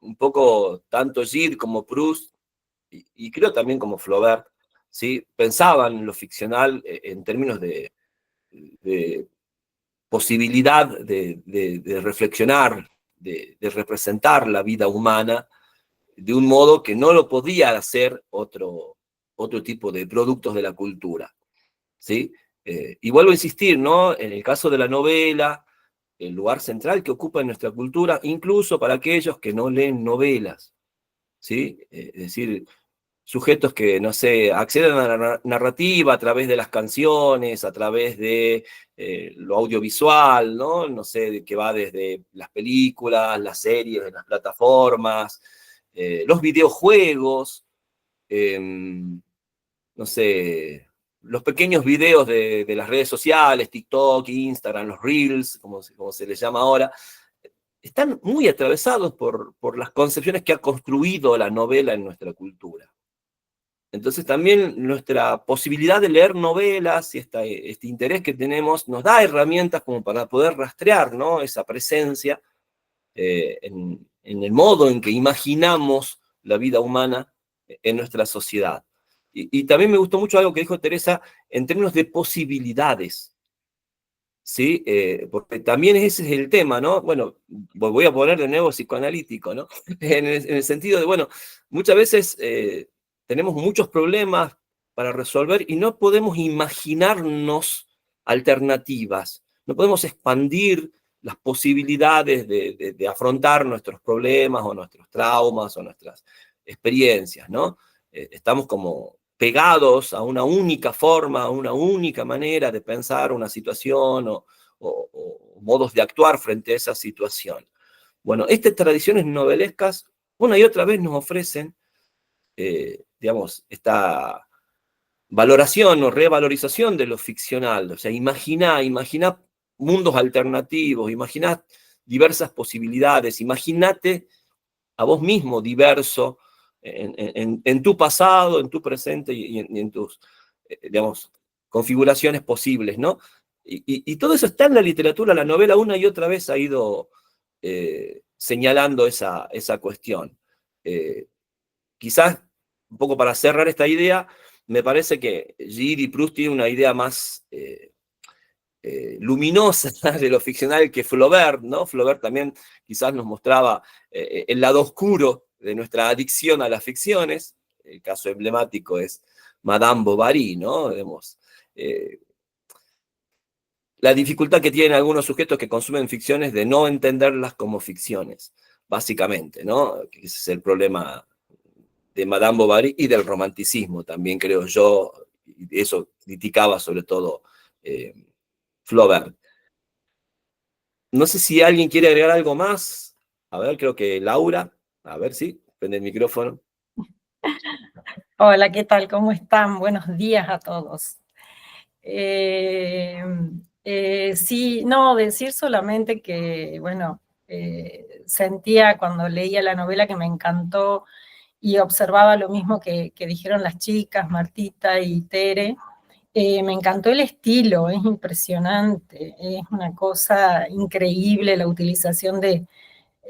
Un poco tanto Gide como Proust, y creo también como Flaubert, ¿sí?, pensaban lo ficcional en términos de posibilidad de reflexionar, de representar la vida humana de un modo que no lo podía hacer otro tipo de productos de la cultura, ¿sí? Y vuelvo a insistir, ¿no?, en el caso de la novela, el lugar central que ocupa en nuestra cultura, incluso para aquellos que no leen novelas, ¿sí? Es decir, sujetos que, no sé, acceden a la narrativa a través de las canciones, a través de lo audiovisual, ¿no? No sé, que va desde las películas, las series, las plataformas, los videojuegos, no no sé, los pequeños videos de las redes sociales, TikTok, Instagram, los Reels, como se les llama ahora, están muy atravesados por las concepciones que ha construido la novela en nuestra cultura. Entonces también nuestra posibilidad de leer novelas y este interés que tenemos nos da herramientas como para poder rastrear, ¿no?, esa presencia en el modo en que imaginamos la vida humana en nuestra sociedad. Y también me gustó mucho algo que dijo Teresa en términos de posibilidades, ¿sí? Porque también ese es el tema, ¿no? Bueno, voy a poner de nuevo psicoanalítico, ¿no? En el sentido de, bueno, muchas veces tenemos muchos problemas para resolver y no podemos imaginarnos alternativas, no podemos expandir las posibilidades de afrontar nuestros problemas o nuestros traumas o nuestras experiencias, ¿no? Estamos como pegados a una única forma, a una única manera de pensar una situación o modos de actuar frente a esa situación. Bueno, estas tradiciones novelescas una y otra vez nos ofrecen, digamos, esta valoración o revalorización de lo ficcional. O sea, imagina mundos alternativos, imagina diversas posibilidades, imagínate a vos mismo diverso en tu pasado, en tu presente y en tus, digamos, configuraciones posibles, ¿no? Y todo eso está en la literatura, la novela una y otra vez ha ido señalando esa cuestión. Quizás, un poco para cerrar esta idea, me parece que Gide y Proust tienen una idea más luminosa de lo ficcional que Flaubert, ¿no? Flaubert también quizás nos mostraba el lado oscuro de nuestra adicción a las ficciones. El caso emblemático es Madame Bovary, ¿no? Vemos, la dificultad que tienen algunos sujetos que consumen ficciones de no entenderlas como ficciones, básicamente, ¿no? Ese es el problema de Madame Bovary y del romanticismo también, creo yo, y eso criticaba sobre todo Flaubert. No sé si alguien quiere agregar algo más. A ver, creo que Laura. A ver, sí, prende el micrófono. Hola, ¿qué tal? ¿Cómo están? Buenos días a todos. Sí, no, decir solamente que, bueno, sentía cuando leía la novela que me encantó y observaba lo mismo que dijeron las chicas, Martita y Tere. Me encantó el estilo, es impresionante, es una cosa increíble la utilización de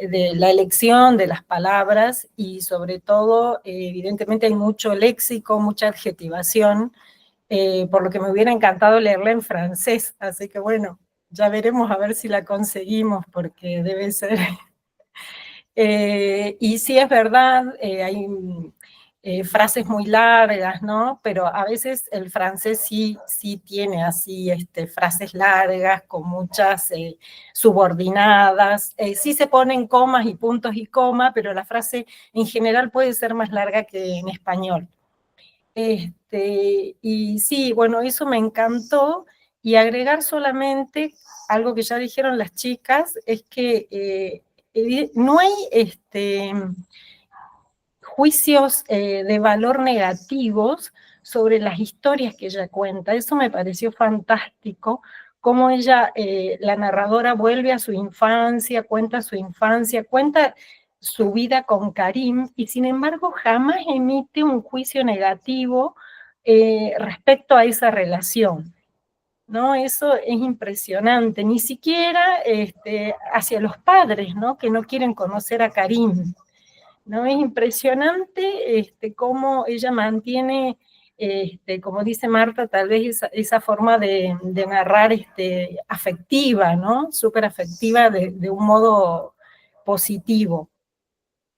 la elección de las palabras y sobre todo, evidentemente hay mucho léxico, mucha adjetivación, por lo que me hubiera encantado leerla en francés, así que bueno, ya veremos a ver si la conseguimos porque debe ser... y sí es verdad, hay frases muy largas, ¿no? Pero a veces el francés sí tiene así frases largas con muchas subordinadas. Sí se ponen comas y puntos y coma, pero la frase en general puede ser más larga que en español. Y sí, bueno, eso me encantó. Y agregar solamente algo que ya dijeron las chicas, es que no hay juicios de valor negativos sobre las historias que ella cuenta. Eso me pareció fantástico, cómo ella, la narradora, vuelve a su infancia, cuenta su vida con Karim, y sin embargo jamás emite un juicio negativo respecto a esa relación, ¿no? Eso es impresionante, ni siquiera hacia los padres, ¿no?, que no quieren conocer a Karim, ¿no? Es impresionante cómo ella mantiene, como dice Marta, tal vez esa forma de narrar afectiva, ¿no? Súper afectiva de un modo positivo.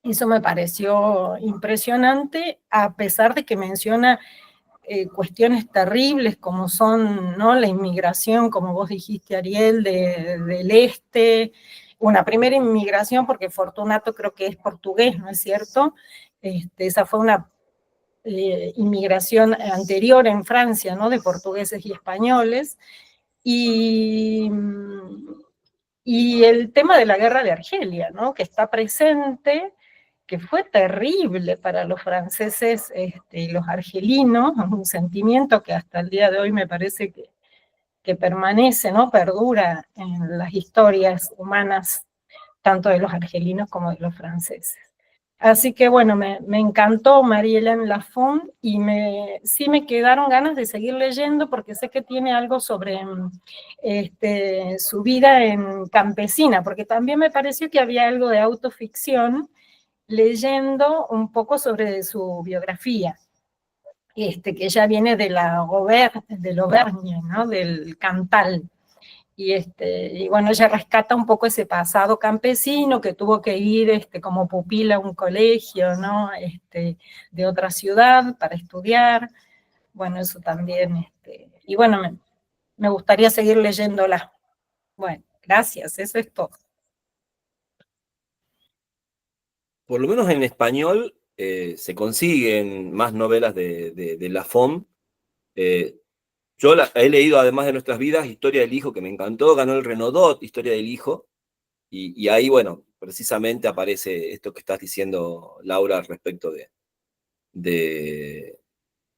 Eso me pareció impresionante, a pesar de que menciona cuestiones terribles como son, ¿no?, la inmigración, como vos dijiste, Ariel, del este, una primera inmigración, porque Fortunato creo que es portugués, ¿no es cierto? Esa fue una inmigración anterior en Francia, ¿no?, de portugueses y españoles, y el tema de la guerra de Argelia, ¿no?, que está presente, que fue terrible para los franceses y los argelinos, un sentimiento que hasta el día de hoy me parece que permanece, ¿no? Perdura en las historias humanas, tanto de los argelinos como de los franceses. Así que bueno, me encantó Marie-Hélène Lafon y sí me quedaron ganas de seguir leyendo porque sé que tiene algo sobre su vida en campesina, porque también me pareció que había algo de autoficción leyendo un poco sobre su biografía, que ella viene de del Auvergne, ¿no? Del Cantal. Y bueno, ella rescata un poco ese pasado campesino que tuvo que ir como pupila a un colegio, ¿no? De otra ciudad para estudiar. Bueno, eso también. Y bueno, me gustaría seguir leyéndola. Bueno, gracias, eso es todo. Por lo menos en español se consiguen más novelas de Lafon. Yo he leído, además de Nuestras Vidas, Historia del Hijo, que me encantó, ganó el Renaudot, Historia del Hijo, y ahí, bueno, precisamente aparece esto que estás diciendo, Laura, al respecto de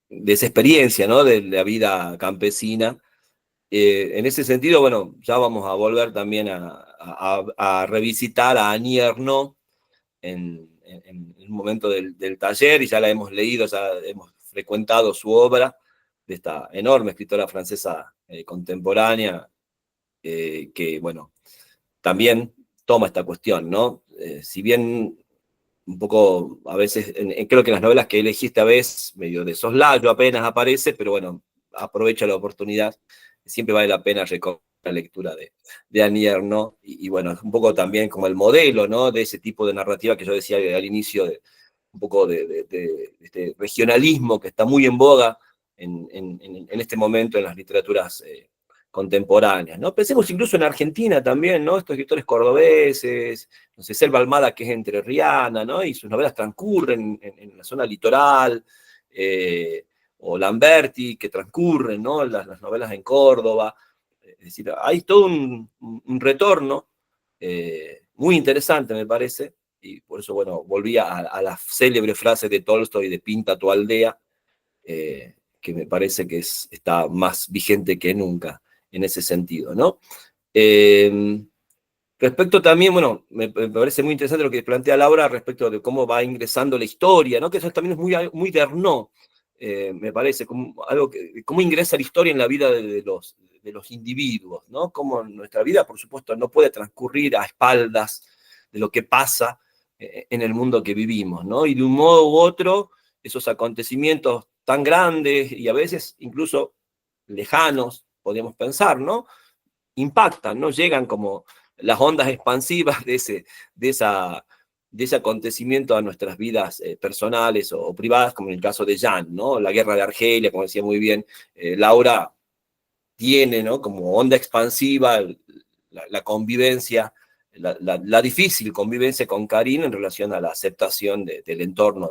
esa experiencia, ¿no? De la vida campesina. En ese sentido, bueno, ya vamos a volver también a revisitar a Annie Ernaux en un momento del taller, y ya la hemos leído, ya hemos frecuentado su obra, de esta enorme escritora francesa contemporánea, que, bueno, también toma esta cuestión, ¿no? Si bien un poco, a veces, creo que en las novelas que elegiste a veces, medio de soslayo apenas aparece, pero bueno, aprovecha la oportunidad, siempre vale la pena recorrer la lectura de Annie Ernaux, y bueno, un poco también como el modelo, ¿no? De ese tipo de narrativa que yo decía al inicio, un poco de este regionalismo que está muy en boga en este momento en las literaturas contemporáneas, ¿no? Pensemos incluso en Argentina también, ¿no? Estos escritores cordobeses, no sé, Selva Almada, que es entrerriana, ¿no? Y sus novelas transcurren en la zona litoral, o Lamberti, que transcurren, ¿no? Las novelas en Córdoba. Es decir, hay todo un retorno muy interesante, me parece, y por eso, bueno, volví a la célebre frase de Tolstoy de "pinta tu aldea", que me parece que está más vigente que nunca en ese sentido, ¿no? Respecto también, bueno, me parece muy interesante lo que plantea Laura respecto de cómo va ingresando la historia, ¿no? Que eso también es muy de Arnaud, me parece, como algo cómo ingresa la historia en la vida de los individuos, ¿no? Cómo nuestra vida, por supuesto, no puede transcurrir a espaldas de lo que pasa en el mundo que vivimos, ¿no? Y de un modo u otro, esos acontecimientos tan grandes y a veces incluso lejanos, podríamos pensar, ¿no? Impactan, ¿no? Llegan como las ondas expansivas de ese acontecimiento a nuestras vidas personales o privadas, como en el caso de Jeanne, ¿no? La guerra de Argelia, como decía muy bien Laura, tiene, ¿no? Como onda expansiva la convivencia, la difícil convivencia con Karine en relación a la aceptación del entorno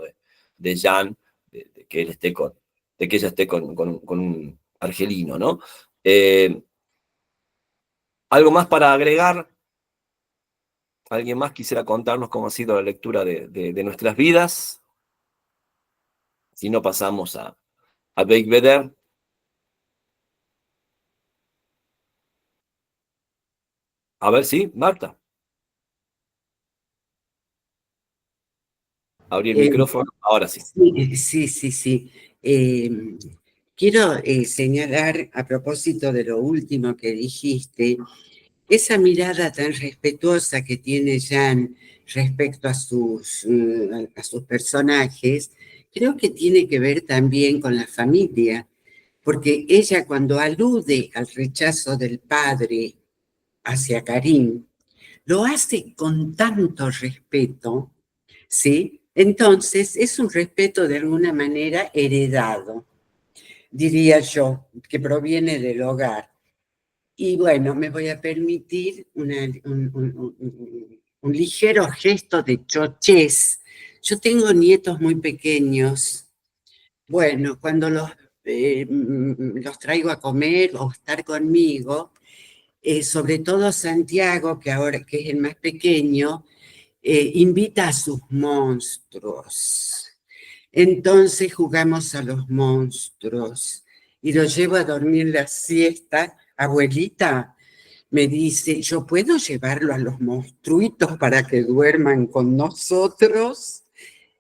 de Jeanne, de que ella esté con un argelino, ¿no? ¿Algo más para agregar? ¿Alguien más quisiera contarnos cómo ha sido la lectura de Nuestras Vidas? Si no, pasamos a Beigbeder. A ver, sí, Marta. Abrí el micrófono, ahora sí. Sí. Quiero señalar, a propósito de lo último que dijiste, esa mirada tan respetuosa que tiene Jeanne respecto a sus personajes, creo que tiene que ver también con la familia, porque ella, cuando alude al rechazo del padre hacia Karim, lo hace con tanto respeto, ¿sí? Entonces, es un respeto de alguna manera heredado, diría yo, que proviene del hogar. Y bueno, me voy a permitir un ligero gesto de chochez. Yo tengo nietos muy pequeños. Bueno, cuando los traigo a comer o estar conmigo, sobre todo Santiago, que ahora que es el más pequeño, invita a sus monstruos. Entonces jugamos a los monstruos y lo llevo a dormir la siesta. Abuelita, me dice, ¿yo puedo llevarlo a los monstruitos para que duerman con nosotros?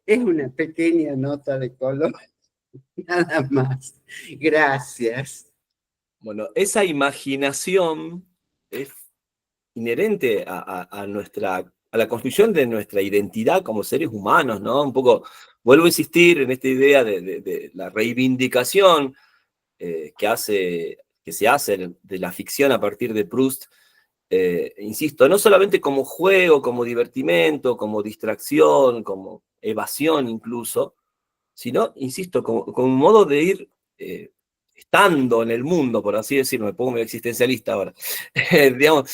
Es una pequeña nota de color, nada más. Gracias. Bueno, esa imaginación es inherente a la construcción de nuestra identidad como seres humanos, ¿no? Un poco, vuelvo a insistir en esta idea de la reivindicación que se hace de la ficción a partir de Proust. Insisto, no solamente como juego, como divertimento, como distracción, como evasión incluso, sino, insisto, como un modo de ir estando en el mundo, por así decirlo, me pongo medio existencialista ahora, digamos,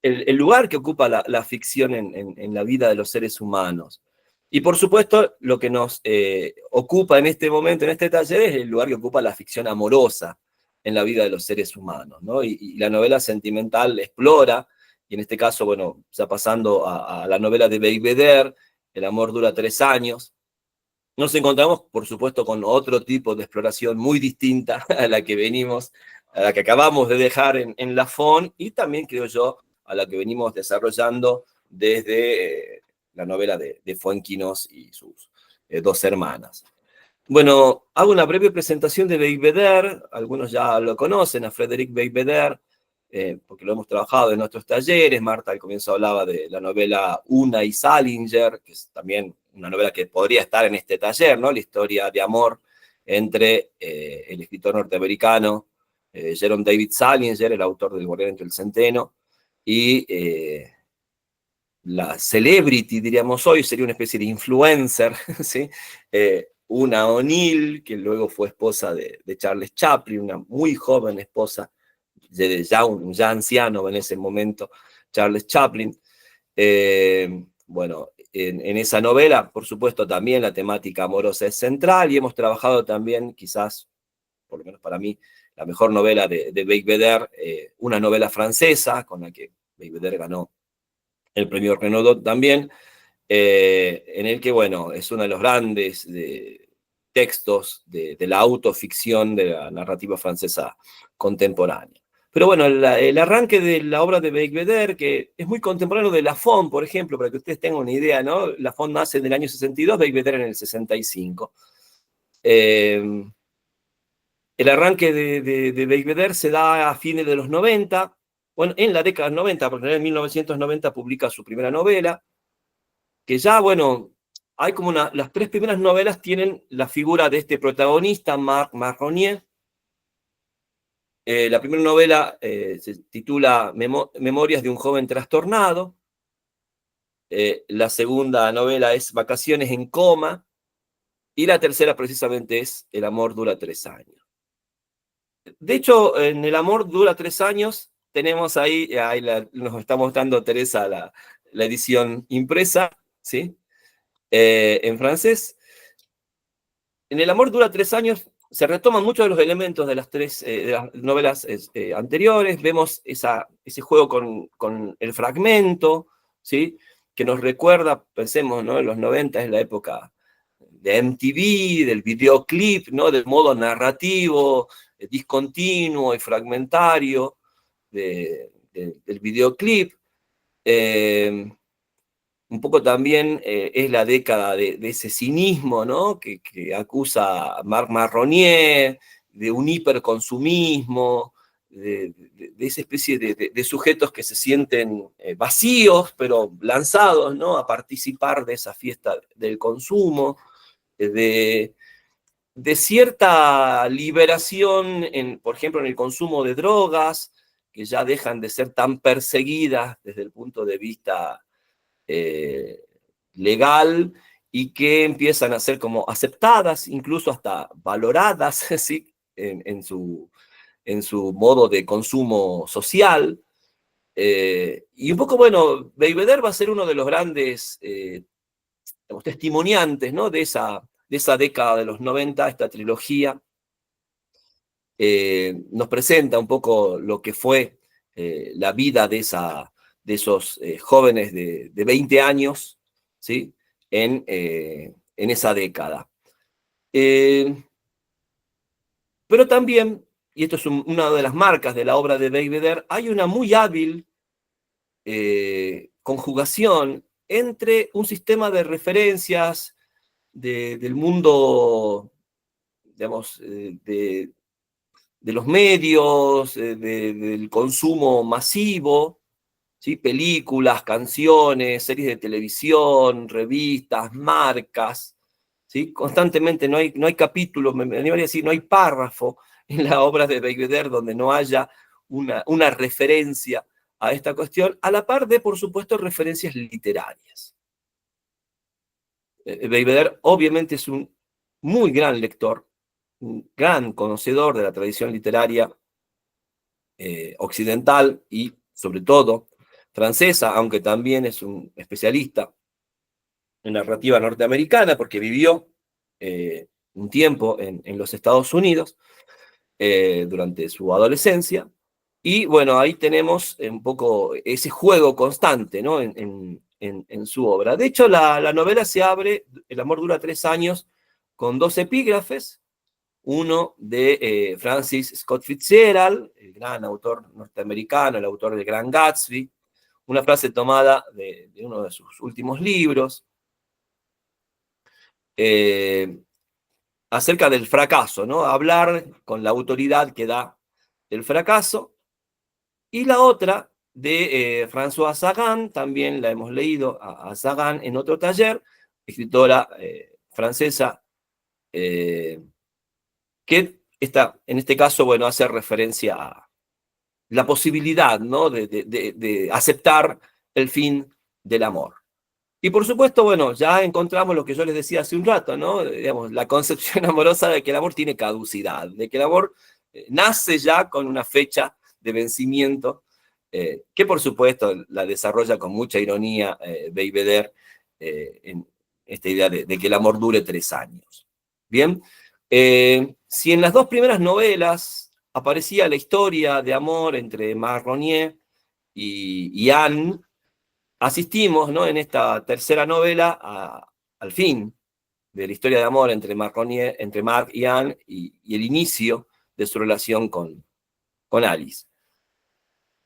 el lugar que ocupa la ficción en la vida de los seres humanos. Y por supuesto, lo que nos ocupa en este momento, en este taller, es el lugar que ocupa la ficción amorosa en la vida de los seres humanos, ¿no? Y la novela sentimental explora, y en este caso, bueno, ya pasando a la novela de Belvedere, El amor dura 3 años, nos encontramos, por supuesto, con otro tipo de exploración muy distinta a la que venimos, a la que acabamos de dejar en Lafon, y también, creo yo, a la que venimos desarrollando desde la novela de Fuenquinos y sus 2 hermanas. Bueno, hago una breve presentación de Belvedere, algunos ya lo conocen, a Frédéric Belvedere, porque lo hemos trabajado en nuestros talleres. Marta al comienzo hablaba de la novela Una y Salinger, que es también una novela que podría estar en este taller, ¿no? La historia de amor entre el escritor norteamericano Jerome David Salinger, el autor del Guardián entre el Centeno, y la celebrity, diríamos hoy, sería una especie de influencer, ¿sí? Una O'Neill, que luego fue esposa de Charles Chaplin, una muy joven esposa, ya anciano en ese momento, Charles Chaplin. Bueno, en esa novela, por supuesto, también la temática amorosa es central, y hemos trabajado también, quizás, por lo menos para mí, la mejor novela de Belvedere, una novela francesa, con la que Belvedere ganó el premio Renaudot también, en el que, bueno, es uno de los grandes textos de la autoficción de la narrativa francesa contemporánea. Pero bueno, el arranque de la obra de Belvedere, que es muy contemporáneo de Lafon, por ejemplo, para que ustedes tengan una idea, ¿no? Lafon nace en el año 62, Belvedere en el 65. El arranque de Belvedere se da a fines de los 90, bueno, en la década del 90, porque en 1990 publica su primera novela, que ya, bueno, hay como las 3 primeras novelas tienen la figura de este protagonista, Marc Marronier. La primera novela se titula Memorias de un joven trastornado. La segunda novela es Vacaciones en coma. Y la tercera precisamente es El amor dura 3 años. De hecho, en El amor dura 3 años tenemos ahí nos está mostrando Teresa la edición impresa, ¿sí? En francés. En El amor dura 3 años se retoman muchos de los elementos de las novelas anteriores. Vemos ese juego con el fragmento, ¿sí? Que nos recuerda, pensemos, ¿no? En los 90 es la época de MTV, del videoclip, ¿no? Del modo narrativo, discontinuo y fragmentario del videoclip. Un poco también es la década de ese cinismo, ¿no? que acusa a Marc Marronier, de un hiperconsumismo, de esa especie de sujetos que se sienten vacíos, pero lanzados, ¿no? A participar de esa fiesta del consumo, de cierta liberación, por ejemplo, en el consumo de drogas, que ya dejan de ser tan perseguidas desde el punto de vista legal, y que empiezan a ser como aceptadas, incluso hasta valoradas, ¿sí? en su modo de consumo social. Y un poco, bueno, Belvedere va a ser uno de los grandes testimoniantes, ¿no? de esa década de los 90, esta trilogía. Nos presenta un poco lo que fue la vida de esa esos jóvenes de 20 años, ¿sí? En esa década. Pero también, y esto es una de las marcas de la obra de Belvedere, hay una muy hábil conjugación entre un sistema de referencias del mundo, digamos, de los medios, del consumo masivo, ¿sí? Películas, canciones, series de televisión, revistas, marcas, ¿sí? Constantemente no hay capítulos, me animaría a decir, no hay párrafo en la obra de Belvedere donde no haya una referencia a esta cuestión, a la par de, por supuesto, referencias literarias. Belvedere obviamente es un muy gran lector, un gran conocedor de la tradición literaria occidental y, sobre todo, francesa, aunque también es un especialista en narrativa norteamericana, porque vivió un tiempo en los Estados Unidos durante su adolescencia. Y bueno, ahí tenemos un poco ese juego constante, ¿no? en su obra. De hecho, la novela se abre, El amor dura 3 años, con 2 epígrafes, uno de Francis Scott Fitzgerald, el gran autor norteamericano, el autor del Gran Gatsby, una frase tomada de uno de sus últimos libros, acerca del fracaso, ¿no? Hablar con la autoridad que da el fracaso. Y la otra de Françoise Sagan, también la hemos leído a Sagan en otro taller, escritora francesa, que está, en este caso, bueno, hace referencia a la posibilidad, ¿no? de aceptar el fin del amor. Y por supuesto, bueno, ya encontramos lo que yo les decía hace un rato, ¿no? Digamos, la concepción amorosa de que el amor tiene caducidad, de que el amor nace ya con una fecha de vencimiento, que por supuesto la desarrolla con mucha ironía Belvedere en esta idea de que el amor dure 3 años. Bien, si en las 2 primeras novelas aparecía la historia de amor entre Marronnier y Anne, asistimos, ¿no? En esta tercera novela al fin de la historia de amor entre Marc y Anne y el inicio de su relación con Alice.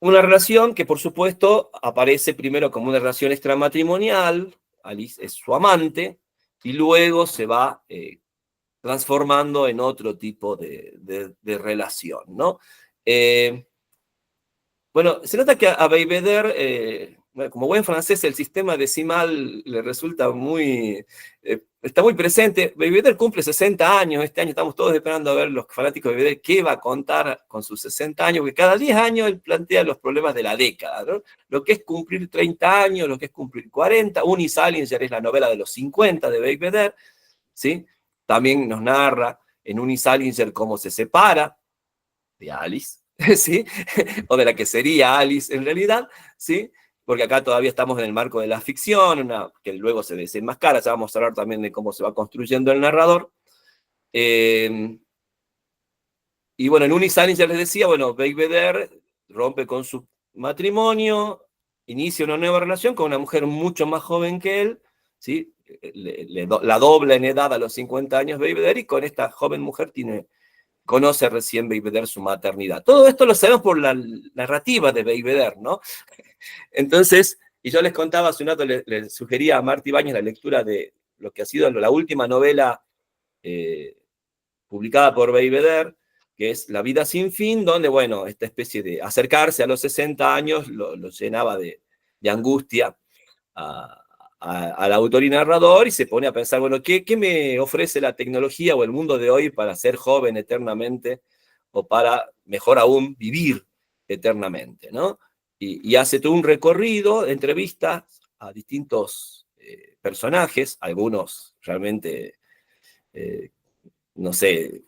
Una relación que, por supuesto, aparece primero como una relación extramatrimonial, Alice es su amante, y luego se va transformando en otro tipo de relación, ¿no? Bueno, se nota que a Belvedere, como buen francés, el sistema decimal le resulta está muy presente. Belvedere cumple 60 años, este año estamos todos esperando a ver los fanáticos de Belvedere qué va a contar con sus 60 años, porque cada 10 años él plantea los problemas de la década, ¿no? Lo que es cumplir 30 años, lo que es cumplir 40, Unni Salinger es la novela de los 50 de Belvedere, ¿sí? También nos narra en Unni Salinger cómo se separa de Alice, ¿sí? O de la que sería Alice en realidad, ¿sí? Porque acá todavía estamos en el marco de la ficción, que luego se desenmascara, ya vamos a hablar también de cómo se va construyendo el narrador. Y bueno, en Unni Salinger les decía, bueno, Belvedere rompe con su matrimonio, inicia una nueva relación con una mujer mucho más joven que él, ¿sí? La dobla en edad a los 50 años Belvedere, y con esta joven mujer conoce recién Belvedere su maternidad. Todo esto lo sabemos por la narrativa de Belvedere, ¿no? Entonces, y yo les contaba hace un rato, les sugería a Marta Ibáñez la lectura de lo que ha sido la última novela publicada por Belvedere, que es La vida sin fin, donde, bueno, esta especie de acercarse a los 60 años lo llenaba de angustia al autor y narrador, y se pone a pensar, bueno, ¿qué me ofrece la tecnología o el mundo de hoy para ser joven eternamente, o para, mejor aún, vivir eternamente, ¿no? Y hace todo un recorrido, entrevistas a distintos personajes, algunos realmente, no sé,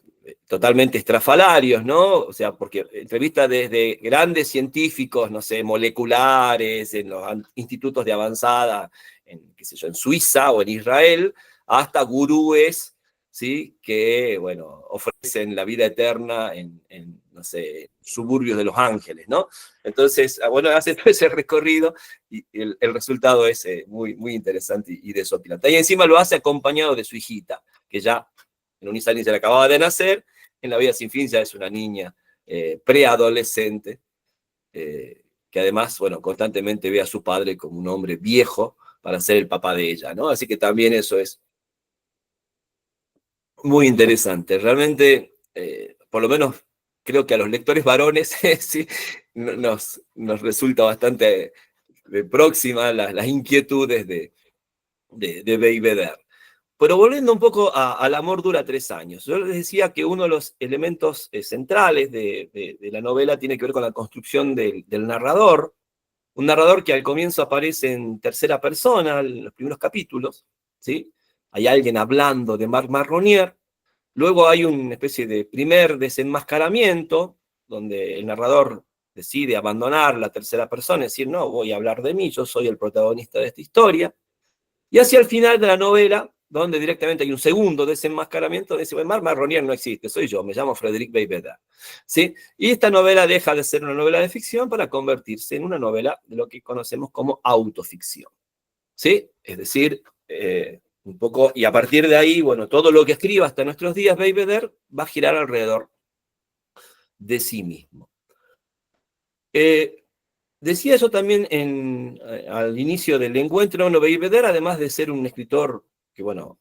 totalmente estrafalarios, ¿no? O sea, porque entrevista desde grandes científicos, no sé, moleculares, en los institutos de avanzada, qué sé yo, en Suiza o en Israel, hasta gurúes, ¿sí? Que, bueno, ofrecen la vida eterna en no sé, suburbios de Los Ángeles, ¿no? Entonces, bueno, hace todo ese recorrido y el resultado es muy, muy interesante y desopilante. Y encima lo hace acompañado de su hijita, que ya en un instante se le acababa de nacer, en La vida sin fin ya es una niña preadolescente, que además, bueno, constantemente ve a su padre como un hombre viejo para ser el papá de ella, ¿no? Así que también eso es muy interesante. Realmente, por lo menos creo que a los lectores varones sí, nos resulta bastante próxima las inquietudes de Belvedere. Pero volviendo un poco al amor dura 3 años, yo les decía que uno de los elementos centrales de la novela tiene que ver con la construcción del narrador, un narrador que al comienzo aparece en tercera persona, en los primeros capítulos, ¿sí? Hay alguien hablando de Marc Marronier, luego hay una especie de primer desenmascaramiento, donde el narrador decide abandonar la tercera persona, es decir, no, voy a hablar de mí, yo soy el protagonista de esta historia, y hacia el final de la novela, donde directamente hay un segundo desenmascaramiento, dice, bueno, Marc Marronier no existe, soy yo, me llamo Frédéric Belvedere, ¿sí? Y esta novela deja de ser una novela de ficción para convertirse en una novela de lo que conocemos como autoficción, ¿sí? Es decir, un poco, y a partir de ahí, bueno, todo lo que escriba hasta nuestros días Belvedere va a girar alrededor de sí mismo. Decía eso también al inicio del encuentro, no, Belvedere, además de ser un escritor que, bueno,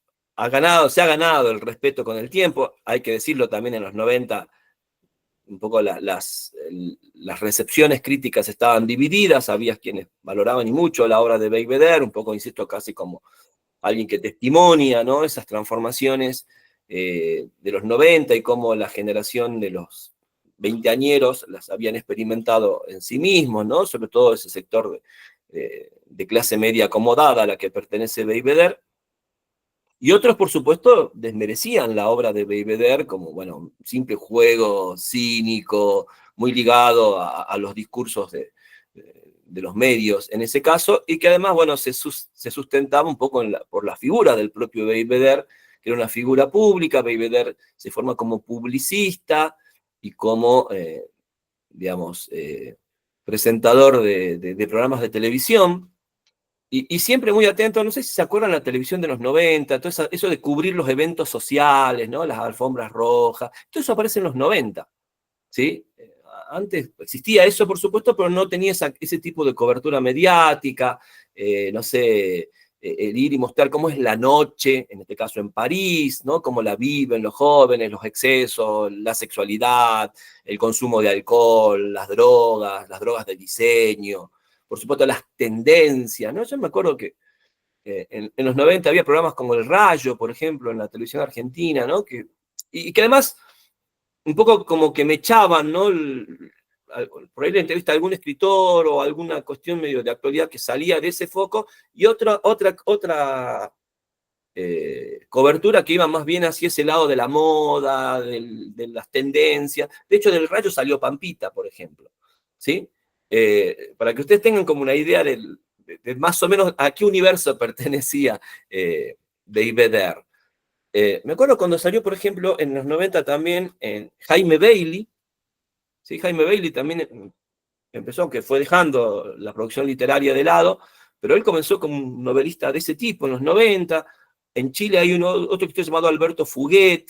se ha ganado el respeto con el tiempo, hay que decirlo también en los 90, un poco las recepciones críticas estaban divididas, había quienes valoraban y mucho la obra de Belvedere, un poco, insisto, casi como alguien que testimonia, ¿no?, esas transformaciones de los 90 y cómo la generación de los veinteañeros las habían experimentado en sí mismos, ¿no? Sobre todo ese sector de clase media acomodada a la que pertenece Belvedere. Y otros, por supuesto, desmerecían la obra de Belvedere como, bueno, un simple juego cínico, muy ligado a los discursos de los medios en ese caso, y que además, bueno, se sustentaba un poco por la figura del propio Belvedere, que era una figura pública. Belvedere se forma como publicista y como, digamos, presentador de programas de televisión, y siempre muy atento, no sé si se acuerdan la televisión de los 90, todo eso de cubrir los eventos sociales, ¿no? Las alfombras rojas, todo eso aparece en los 90, ¿sí? Antes existía eso, por supuesto, pero no tenía ese tipo de cobertura mediática, no sé, el ir y mostrar cómo es la noche, en este caso en París, ¿no? Cómo la viven los jóvenes, los excesos, la sexualidad, el consumo de alcohol, las drogas de diseño, por supuesto las tendencias, ¿no? Yo me acuerdo que en los 90 había programas como El Rayo, por ejemplo, en la televisión argentina, ¿no? Y que además un poco como que me echaban, ¿no? Por ahí la entrevista de algún escritor o alguna cuestión medio de actualidad que salía de ese foco, y otra cobertura que iba más bien hacia ese lado de la moda, de las tendencias. De hecho, del Rayo salió Pampita, por ejemplo, ¿sí? Para que ustedes tengan como una idea de más o menos a qué universo pertenecía Belvedere. Me acuerdo cuando salió, por ejemplo, en los 90 también Jaime Bailey, ¿sí? Jaime Bailey también empezó, aunque fue dejando la producción literaria de lado, pero él comenzó como un novelista de ese tipo en los 90. En Chile hay otro escritor llamado Alberto Fuguet.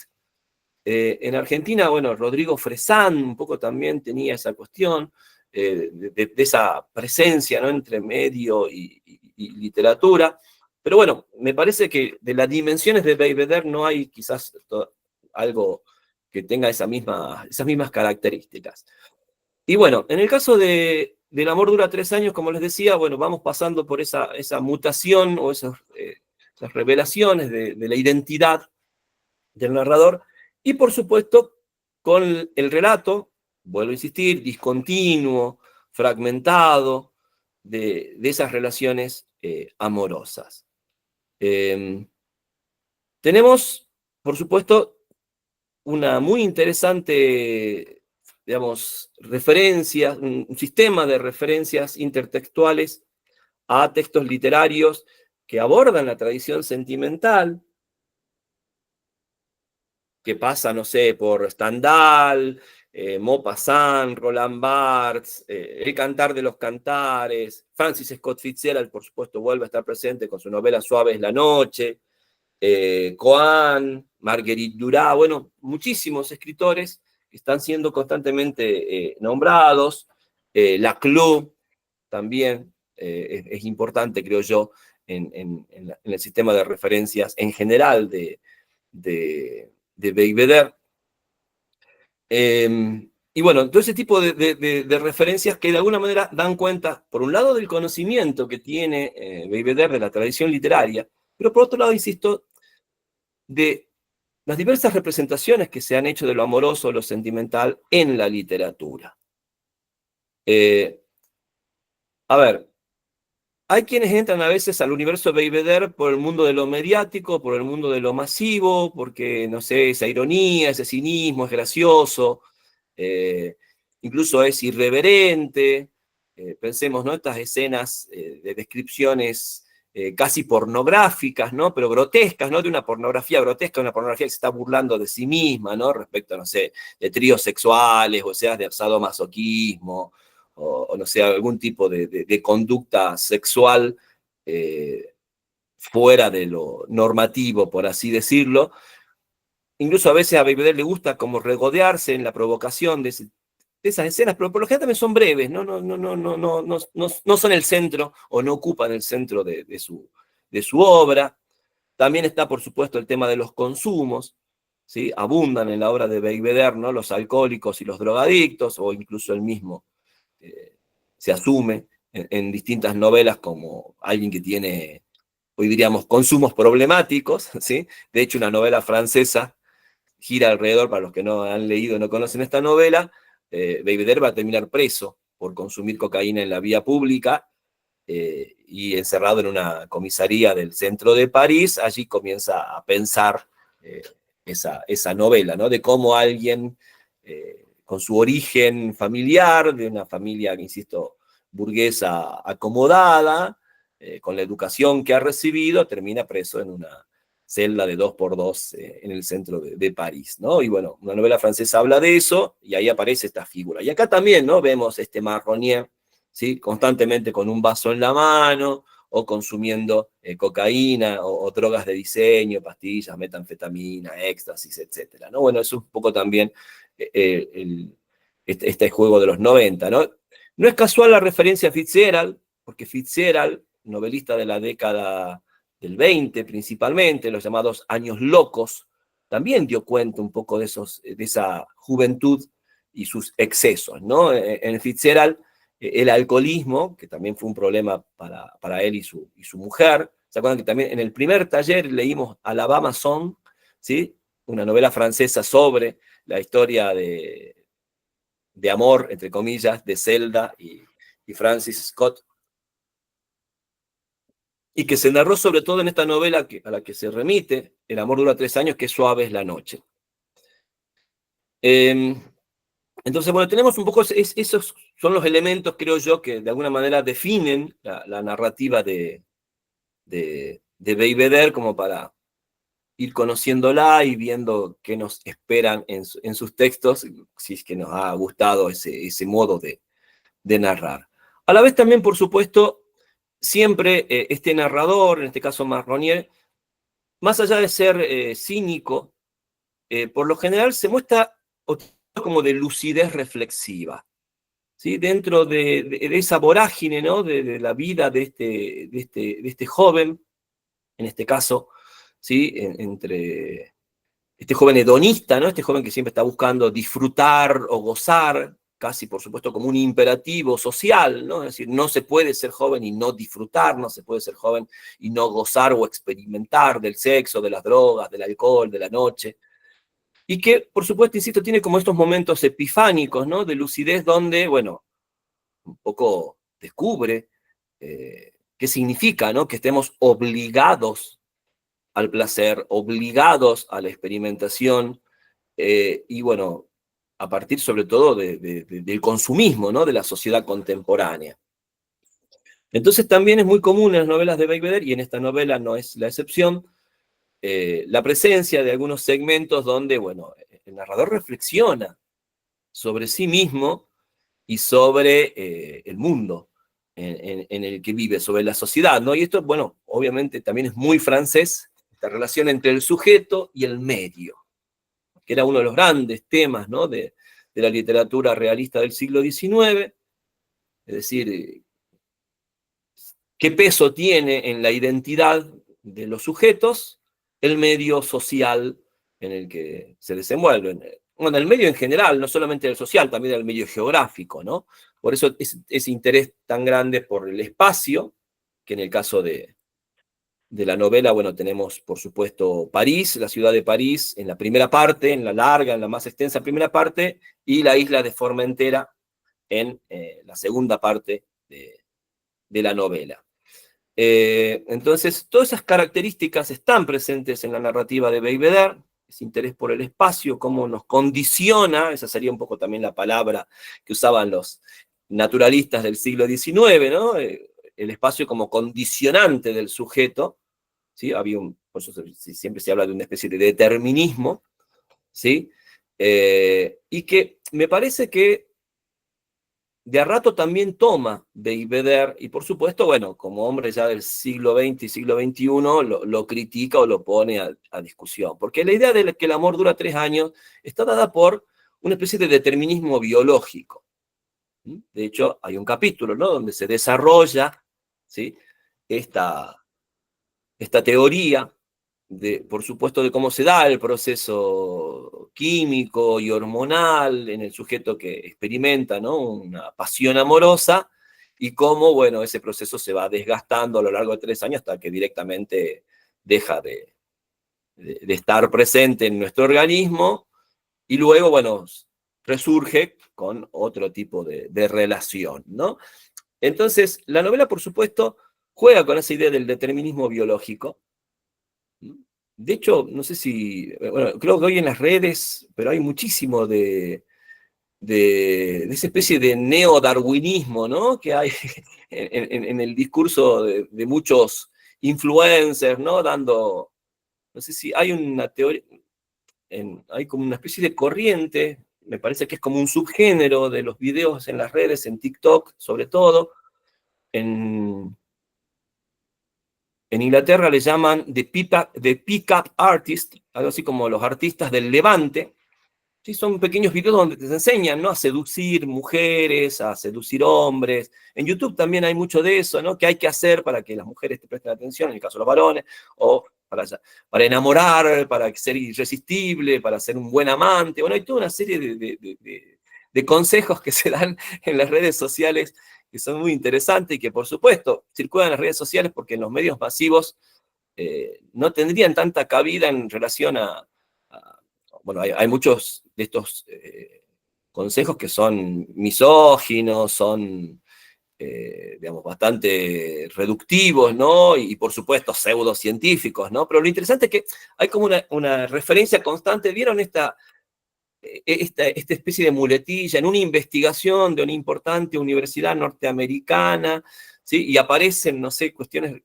En Argentina, bueno, Rodrigo Fresán un poco también tenía esa cuestión de esa presencia, ¿no?, entre medio y literatura. Pero bueno, me parece que de las dimensiones de Belvedere no hay quizás algo que tenga esas mismas características. Y bueno, en el caso del amor dura 3 años, como les decía, bueno, vamos pasando por esa mutación o esas revelaciones de la identidad del narrador, y por supuesto con el relato, vuelvo a insistir, discontinuo, fragmentado, de esas relaciones amorosas. Tenemos, por supuesto, una muy interesante, digamos, referencia, un sistema de referencias intertextuales a textos literarios que abordan la tradición sentimental, que pasa, no sé, por Stendhal, Maupassant, Roland Barthes, El cantar de los cantares, Francis Scott Fitzgerald, por supuesto, vuelve a estar presente con su novela Suave es la noche, Coan, Marguerite Duras, bueno, muchísimos escritores que están siendo constantemente nombrados, Laclau también es importante, creo yo, en el sistema de referencias en general de Belvedere. Y bueno, todo ese tipo de referencias que de alguna manera dan cuenta, por un lado, del conocimiento que tiene Belvedere de la tradición literaria, pero por otro lado, insisto, de las diversas representaciones que se han hecho de lo amoroso o lo sentimental en la literatura. A ver, hay quienes entran a veces al universo de Belvedere por el mundo de lo mediático, por el mundo de lo masivo, porque, no sé, esa ironía, ese cinismo es gracioso, incluso es irreverente. Pensemos, ¿no? Estas escenas de descripciones casi pornográficas, ¿no? Pero grotescas, ¿no? De una pornografía grotesca, una pornografía que se está burlando de sí misma, ¿no? Respecto, no sé, de tríos sexuales, o sea, de sadomasoquismo, o no sé, algún tipo de conducta sexual fuera de lo normativo, por así decirlo. Incluso a veces a Belvedere le gusta como regodearse en la provocación de esas escenas, pero por lo general también son breves, no son el centro o no ocupan el centro de su obra. También está, por supuesto, el tema de los consumos, ¿sí? Abundan en la obra de Belvedere, ¿no? Los alcohólicos y los drogadictos, o incluso el mismo se asume en distintas novelas como alguien que tiene, hoy diríamos, consumos problemáticos, ¿sí? De hecho, una novela francesa gira alrededor, para los que no han leído o no conocen esta novela, Belvedere va a terminar preso por consumir cocaína en la vía pública y encerrado en una comisaría del centro de París. Allí comienza a pensar esa novela, ¿no? De cómo alguien con su origen familiar, de una familia, insisto, burguesa acomodada, con la educación que ha recibido, termina preso en una celda de 2x2 en el centro de París, ¿no? Y bueno, una novela francesa habla de eso, y ahí aparece esta figura. Y acá también, ¿no? Vemos este Marronier, ¿sí? Constantemente con un vaso en la mano, o consumiendo cocaína, o drogas de diseño, pastillas, metanfetamina, éxtasis, etc., ¿no? Bueno, es un poco también este juego de los 90, ¿no? No es casual la referencia a Fitzgerald, porque Fitzgerald, novelista de la década del 20 principalmente, los llamados años locos, también dio cuenta un poco de esa juventud y sus excesos, ¿no? En Fitzgerald, el alcoholismo, que también fue un problema para él y su mujer. ¿Se acuerdan que también en el primer taller leímos Alabama Song, ¿sí? Una novela francesa sobre la historia de amor, entre comillas, de Zelda y Francis Scott, y que se narró sobre todo en esta novela a la que se remite, El amor dura 3 años, que Suave es la noche. Entonces, bueno, tenemos un poco, esos son los elementos, creo yo, que de alguna manera definen la narrativa de Belvedere, como para ir conociéndola y viendo qué nos esperan en sus textos, si es que nos ha gustado ese modo de narrar. A la vez también, por supuesto, siempre este narrador, en este caso Marronier, más allá de ser cínico, por lo general se muestra como de lucidez reflexiva, ¿sí? Dentro de esa vorágine, ¿no? de la vida de este joven, en este caso, ¿sí? Entre este joven hedonista, ¿no? Este joven que siempre está buscando disfrutar o gozar, casi por supuesto como un imperativo social, ¿no? Es decir, no se puede ser joven y no disfrutar, no se puede ser joven y no gozar o experimentar del sexo, de las drogas, del alcohol, de la noche. Y que, por supuesto, insisto, tiene como estos momentos epifánicos, ¿no? De lucidez donde, bueno, un poco descubre qué significa, ¿no? Que estemos obligados al placer, obligados a la experimentación, y bueno, a partir sobre todo del consumismo, ¿no? De la sociedad contemporánea. Entonces también es muy común en las novelas de Belvedere, y en esta novela no es la excepción, la presencia de algunos segmentos donde, bueno, el narrador reflexiona sobre sí mismo y sobre el mundo en el que vive, sobre la sociedad, ¿no? Y esto, bueno, obviamente también es muy francés, esta relación entre el sujeto y el medio, que era uno de los grandes temas, ¿no?, de la literatura realista del siglo XIX, es decir, qué peso tiene en la identidad de los sujetos el medio social en el que se desenvuelven. Bueno, el medio en general, no solamente el social, también el medio geográfico, ¿no? Por eso ese interés tan grande por el espacio, que en el caso de la novela, bueno, tenemos, por supuesto, París, la ciudad de París, en la primera parte, en la larga, en la más extensa primera parte, y la isla de Formentera en la segunda parte de la novela. Entonces, todas esas características están presentes en la narrativa de Belvedere, ese interés por el espacio, cómo nos condiciona, esa sería un poco también la palabra que usaban los naturalistas del siglo XIX, ¿no? El espacio como condicionante del sujeto, ¿sí? Por eso siempre se habla de una especie de determinismo, ¿sí? Y que me parece que de a rato también toma Belvedere, y por supuesto, bueno, como hombre ya del siglo XX y siglo XXI, lo critica o lo pone a discusión. Porque la idea de que el amor dura 3 años está dada por una especie de determinismo biológico. De hecho, hay un capítulo, ¿no?, donde se desarrolla, ¿sí?, esta teoría, por supuesto, de cómo se da el proceso químico y hormonal en el sujeto que experimenta, ¿no?, una pasión amorosa, y cómo, bueno, ese proceso se va desgastando a lo largo de 3 años hasta que directamente deja de estar presente en nuestro organismo, y luego, bueno, resurge con otro tipo de relación, ¿no? Entonces, la novela, por supuesto, juega con esa idea del determinismo biológico. De hecho, no sé si, bueno, creo que hoy en las redes, pero hay muchísimo de esa especie de neodarwinismo, ¿no?, que hay en el discurso de muchos influencers, ¿no?, dando, no sé si hay una teoría, hay como una especie de corriente, me parece que es como un subgénero de los videos en las redes, en TikTok sobre todo, en Inglaterra le llaman the pick-up artist, algo así como los artistas del levante. Sí, son pequeños videos donde te enseñan, ¿no?, a seducir mujeres, a seducir hombres. En YouTube también hay mucho de eso, ¿no?, qué hay que hacer para que las mujeres te presten atención, en el caso de los varones, o para enamorar, para ser irresistible, para ser un buen amante. Bueno, hay toda una serie de consejos que se dan en las redes sociales que son muy interesantes y que, por supuesto, circulan en las redes sociales porque en los medios masivos no tendrían tanta cabida en relación bueno, hay muchos de estos consejos que son misóginos, son, digamos, bastante reductivos, ¿no? Y por supuesto, pseudocientíficos, ¿no? Pero lo interesante es que hay como una referencia constante. ¿Vieron esta especie de muletilla en una investigación de una importante universidad norteamericana, ¿sí? Y aparecen, no sé, cuestiones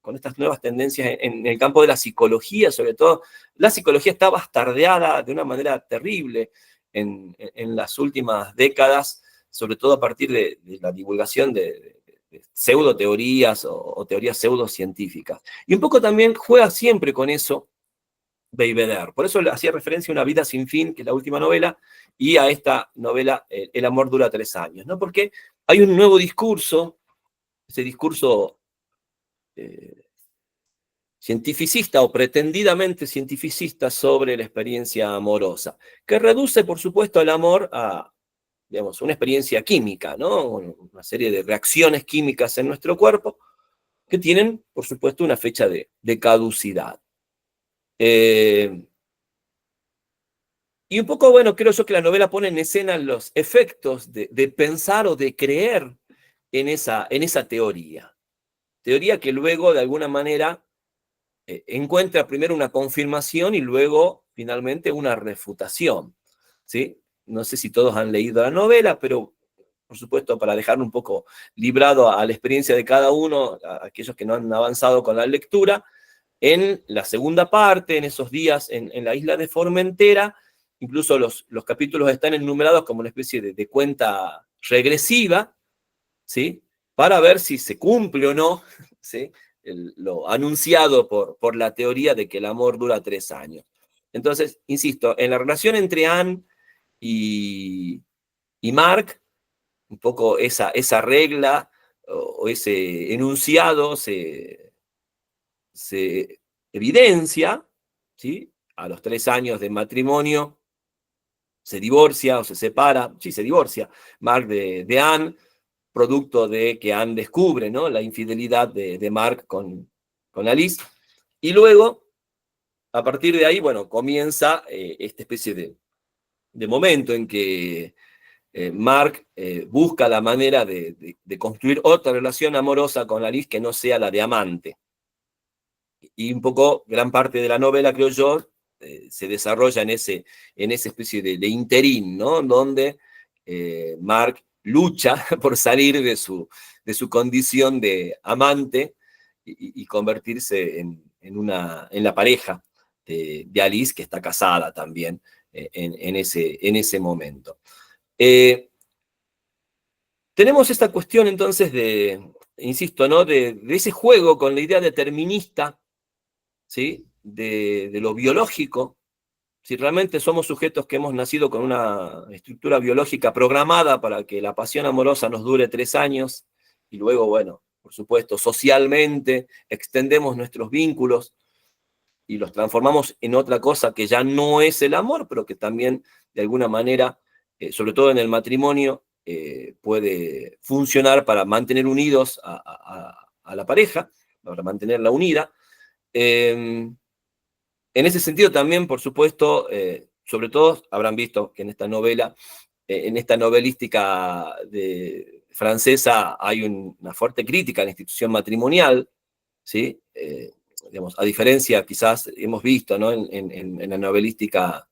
con estas nuevas tendencias en el campo de la psicología, sobre todo? La psicología está bastardeada de una manera terrible en las últimas décadas, sobre todo a partir de la divulgación de pseudoteorías o teorías pseudocientíficas. Y un poco también juega siempre con eso Belvedere. Por eso le hacía referencia a Una vida sin fin, que es la última novela, y a esta novela, El amor dura 3 años, ¿no? Porque hay un nuevo discurso, ese discurso cientificista o pretendidamente cientificista sobre la experiencia amorosa, que reduce, por supuesto, el amor a, digamos, una experiencia química, ¿no? Una serie de reacciones químicas en nuestro cuerpo que tienen, por supuesto, una fecha de caducidad. Y un poco, bueno, creo yo que la novela pone en escena los efectos de pensar o de creer en esa teoría. Teoría que luego, de alguna manera, encuentra primero una confirmación y luego, finalmente, una refutación, ¿sí? No sé si todos han leído la novela, pero, por supuesto, para dejarlo un poco librado a la experiencia de cada uno, a aquellos que no han avanzado con la lectura, en la segunda parte, en esos días en la isla de Formentera, incluso los capítulos están enumerados como una especie de cuenta regresiva, ¿sí? Para ver si se cumple o no, ¿sí? Lo anunciado por la teoría de que el amor dura 3 años. Entonces, insisto, en la relación entre Anne y Mark, un poco esa regla o ese enunciado se evidencia, ¿sí? A los 3 años de matrimonio se divorcia o se separa, sí, se divorcia Mark de Anne, producto de que Anne descubre, ¿no?, la infidelidad de Mark con Alice, y luego, a partir de ahí, bueno, comienza esta especie de momento en que Mark busca la manera de construir otra relación amorosa con Alice que no sea la de amante. Y un poco, gran parte de la novela, creo yo, se desarrolla en esa especie de interín, ¿no? Donde Mark lucha por salir de su condición de amante y convertirse en la pareja de Alice, que está casada también en ese momento. Tenemos esta cuestión entonces insisto, ¿no?, de ese juego con la idea determinista, ¿sí?, de lo biológico. Si realmente somos sujetos que hemos nacido con una estructura biológica programada para que la pasión amorosa nos dure 3 años, y luego, bueno, por supuesto, socialmente extendemos nuestros vínculos y los transformamos en otra cosa que ya no es el amor, pero que también, de alguna manera, sobre todo en el matrimonio, puede funcionar para mantener unidos a la pareja, para mantenerla unida. En ese sentido también, por supuesto, sobre todo habrán visto que en esta novela, en esta novelística francesa, hay una fuerte crítica a la institución matrimonial, ¿sí? Digamos, a diferencia, quizás hemos visto, ¿no?, en la novelística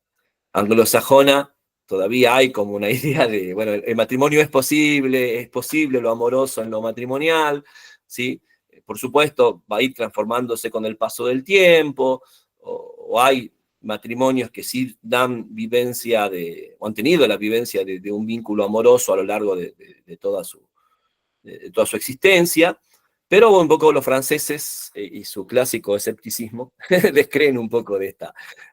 anglosajona, todavía hay como una idea de, bueno, el matrimonio es posible lo amoroso en lo matrimonial, ¿sí? Por supuesto, va a ir transformándose con el paso del tiempo, o hay matrimonios que sí dan vivencia o han tenido la vivencia de un vínculo amoroso a lo largo de toda su existencia, pero un poco los franceses y su clásico escepticismo descreen un poco de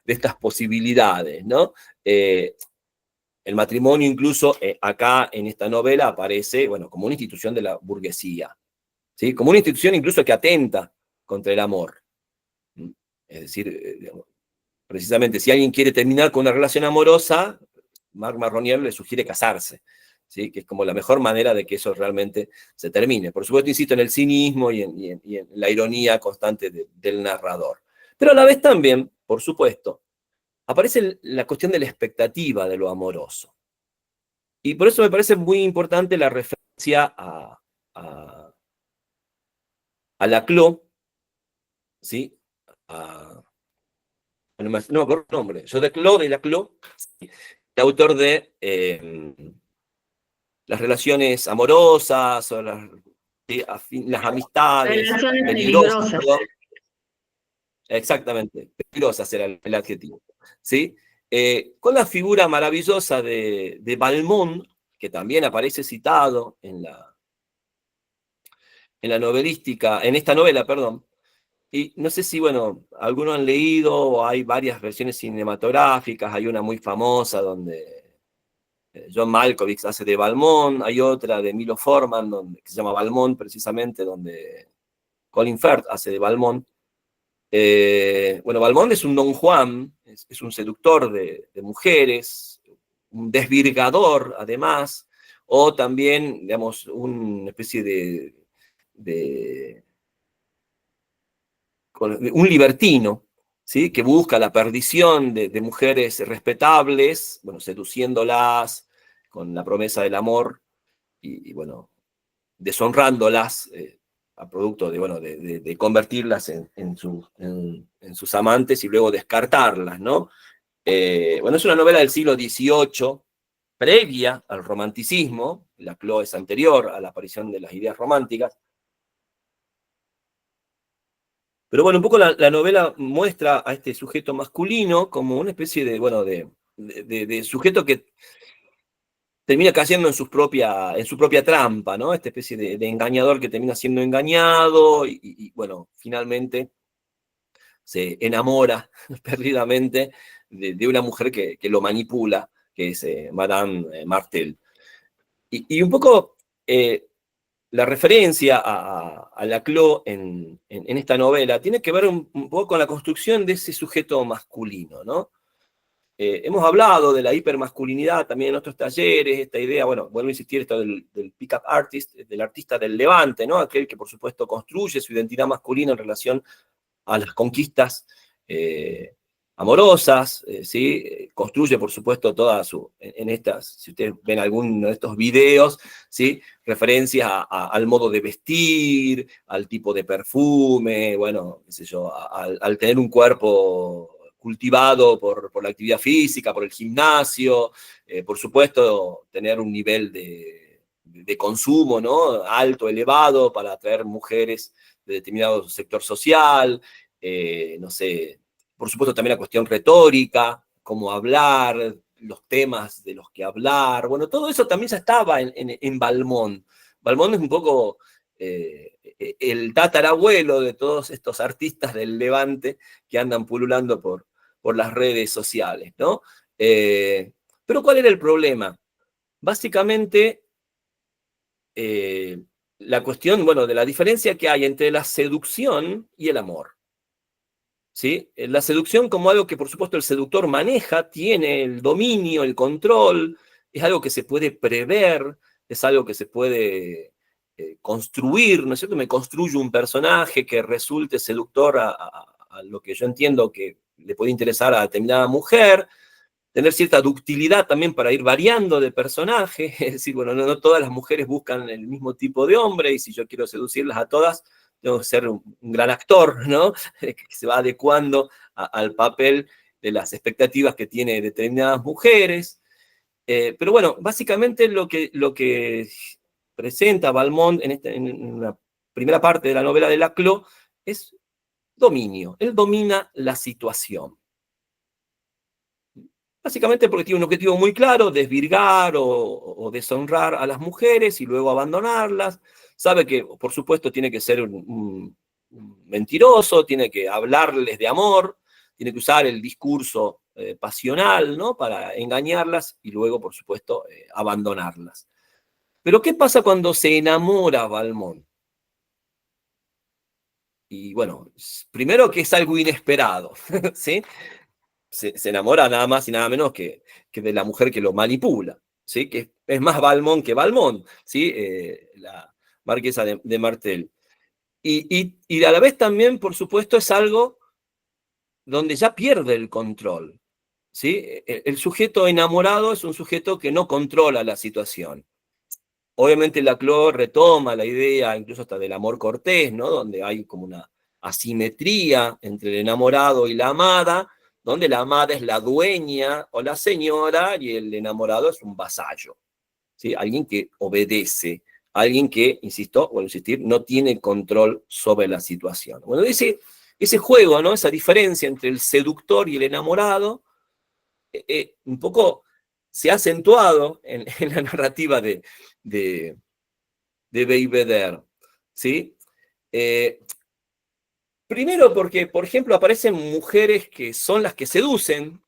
estas posibilidades, ¿no? El matrimonio incluso acá en esta novela aparece, bueno, como una institución de la burguesía, ¿sí? Como una institución incluso que atenta contra el amor. Es decir, digamos, precisamente si alguien quiere terminar con una relación amorosa, Marc Marronier le sugiere casarse, ¿sí?, que es como la mejor manera de que eso realmente se termine. Por supuesto, insisto en el cinismo y en la ironía constante del narrador. Pero a la vez también, por supuesto, aparece la cuestión de la expectativa de lo amoroso. Y por eso me parece muy importante la referencia a Laclau, ¿sí? No me acuerdo el nombre. De Laclau, el autor de las relaciones amorosas, o las amistades Relaciones peligrosas. peligrosas. Exactamente, peligrosas era el adjetivo, ¿sí? Con la figura maravillosa de Valmont, que también aparece citado en la novelística, en esta novela, perdón. Y no sé si, bueno, algunos han leído, o hay varias versiones cinematográficas, hay una muy famosa donde John Malkovich hace de Valmont, hay otra de Milo Forman, que se llama Valmont precisamente, donde Colin Firth hace de Valmont. Bueno, Valmont es un Don Juan, es un seductor de mujeres, un desvirgador además, o también, digamos, una especie de un libertino, ¿sí?, que busca la perdición de mujeres respetables, bueno, seduciéndolas con la promesa del amor y bueno, deshonrándolas a producto de convertirlas en sus amantes y luego descartarlas, ¿no? Bueno, es una novela del siglo XVIII, previa al romanticismo. Laclau es anterior a la aparición de las ideas románticas. Pero bueno, un poco la novela muestra a este sujeto masculino como una especie de de sujeto que termina cayendo en su propia trampa, ¿no? Esta especie de engañador que termina siendo engañado y bueno, finalmente se enamora perdidamente de una mujer que lo manipula, que es Madame Martel. Y un poco la referencia a Laclau en esta novela tiene que ver un poco con la construcción de ese sujeto masculino, ¿no? Hemos hablado de la hipermasculinidad también en otros talleres, esta idea, bueno, vuelvo a insistir, esto del pick-up artist, del artista del levante, ¿no? Aquel que por supuesto construye su identidad masculina en relación a las conquistas amorosas, ¿sí? Construye, por supuesto, toda en estas, si ustedes ven alguno de estos videos, ¿sí? Referencias al modo de vestir, al tipo de perfume, bueno, qué sé yo, al tener un cuerpo cultivado por la actividad física, por el gimnasio, por supuesto, tener un nivel de consumo, ¿no? Alto, elevado, para atraer mujeres de determinado sector social, no sé, por supuesto también la cuestión retórica, cómo hablar, los temas de los que hablar, bueno, todo eso también ya estaba en Valmont. Valmont es un poco el tatarabuelo de todos estos artistas del Levante que andan pululando por las redes sociales, ¿no? Pero ¿cuál era el problema? Básicamente, la cuestión, bueno, de la diferencia que hay entre la seducción y el amor. ¿Sí? La seducción como algo que por supuesto el seductor maneja, tiene el dominio, el control, es algo que se puede prever, es algo que se puede construir, ¿no es cierto? Me construyo un personaje que resulte seductor a lo que yo entiendo que le puede interesar a determinada mujer, tener cierta ductilidad también para ir variando de personaje, es decir, bueno, no todas las mujeres buscan el mismo tipo de hombre, y si yo quiero seducirlas a todas, tengo que ser un gran actor, ¿no? Que se va adecuando al papel de las expectativas que tiene determinadas mujeres. Pero bueno, básicamente lo que presenta Valmont en una primera parte de la novela de Laclau es dominio. Él domina la situación. Básicamente porque tiene un objetivo muy claro, desvirgar o deshonrar a las mujeres y luego abandonarlas. Sabe que, por supuesto, tiene que ser un mentiroso, tiene que hablarles de amor, tiene que usar el discurso pasional, ¿no? Para engañarlas y luego, por supuesto, abandonarlas. Pero ¿qué pasa cuando se enamora Valmont? Y bueno, primero que es algo inesperado, ¿sí? Se enamora nada más y nada menos que de la mujer que lo manipula, ¿sí? Que es más Valmont que Valmont, ¿sí? La marquesa de Martel. Y a la vez también, por supuesto, es algo donde ya pierde el control, ¿sí? El sujeto enamorado es un sujeto que no controla la situación. Obviamente Laclau retoma la idea, incluso hasta del amor cortés, ¿no? Donde hay como una asimetría entre el enamorado y la amada, donde la amada es la dueña o la señora y el enamorado es un vasallo, ¿sí? Alguien que obedece, alguien que, insisto, vuelvo a insistir, no tiene control sobre la situación. Bueno, ese juego, ¿no? Esa diferencia entre el seductor y el enamorado, un poco se ha acentuado en la narrativa de Belvedere, ¿sí? Primero porque, por ejemplo, aparecen mujeres que son las que seducen,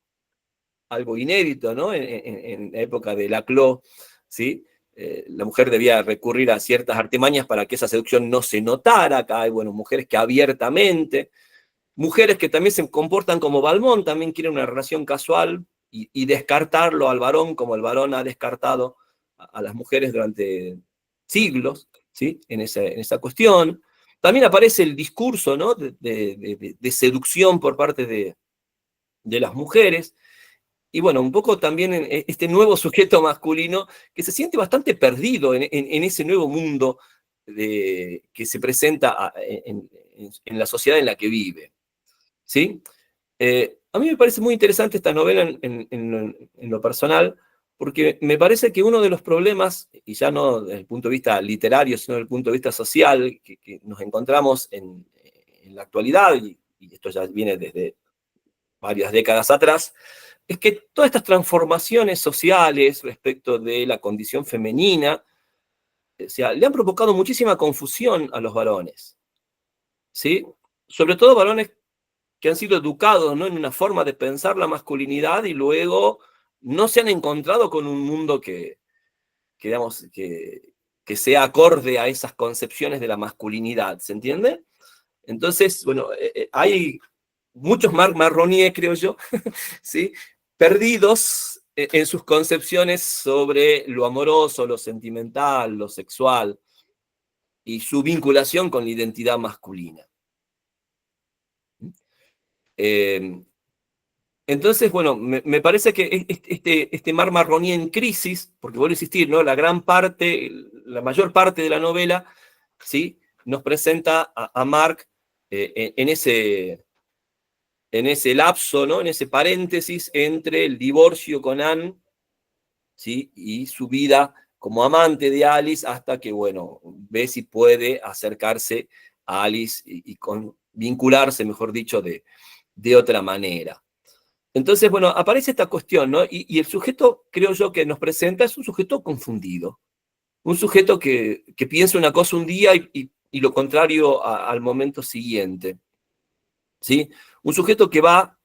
algo inédito, ¿no? En la época de Laclau, ¿sí? La mujer debía recurrir a ciertas artimañas para que esa seducción no se notara. Acá hay, bueno, mujeres que abiertamente, mujeres que también se comportan como Valmont, también quieren una relación casual y descartarlo al varón como el varón ha descartado a las mujeres durante siglos, ¿sí? En esa cuestión. También aparece el discurso, ¿no? de seducción por parte de las mujeres. Y bueno, un poco también este nuevo sujeto masculino que se siente bastante perdido en ese nuevo mundo que se presenta en la sociedad en la que vive, ¿sí? A mí me parece muy interesante esta novela en lo personal, porque me parece que uno de los problemas, y ya no desde el punto de vista literario, sino desde el punto de vista social, que nos encontramos en la actualidad, y esto ya viene desde varias décadas atrás, es que todas estas transformaciones sociales respecto de la condición femenina, o sea, le han provocado muchísima confusión a los varones, ¿sí? Sobre todo varones que han sido educados, ¿no?, en una forma de pensar la masculinidad y luego no se han encontrado con un mundo digamos, que sea acorde a esas concepciones de la masculinidad, ¿se entiende? Entonces, bueno, hay muchos Marronier, creo yo, ¿sí?, perdidos en sus concepciones sobre lo amoroso, lo sentimental, lo sexual, y su vinculación con la identidad masculina. Entonces, bueno, me parece que este mar Marronier en crisis, porque vuelvo a insistir, ¿no?, la mayor parte de la novela, ¿sí?, nos presenta a Marc en ese lapso, ¿no?, en ese paréntesis entre el divorcio con Anne, ¿sí?, y su vida como amante de Alice, hasta que, bueno, ve si puede acercarse a Alice y vincularse, mejor dicho, de otra manera. Entonces, bueno, aparece esta cuestión, ¿no? Y el sujeto, creo yo, que nos presenta es un sujeto confundido. Un sujeto que piensa una cosa un día y lo contrario al momento siguiente, ¿sí? Un sujeto que va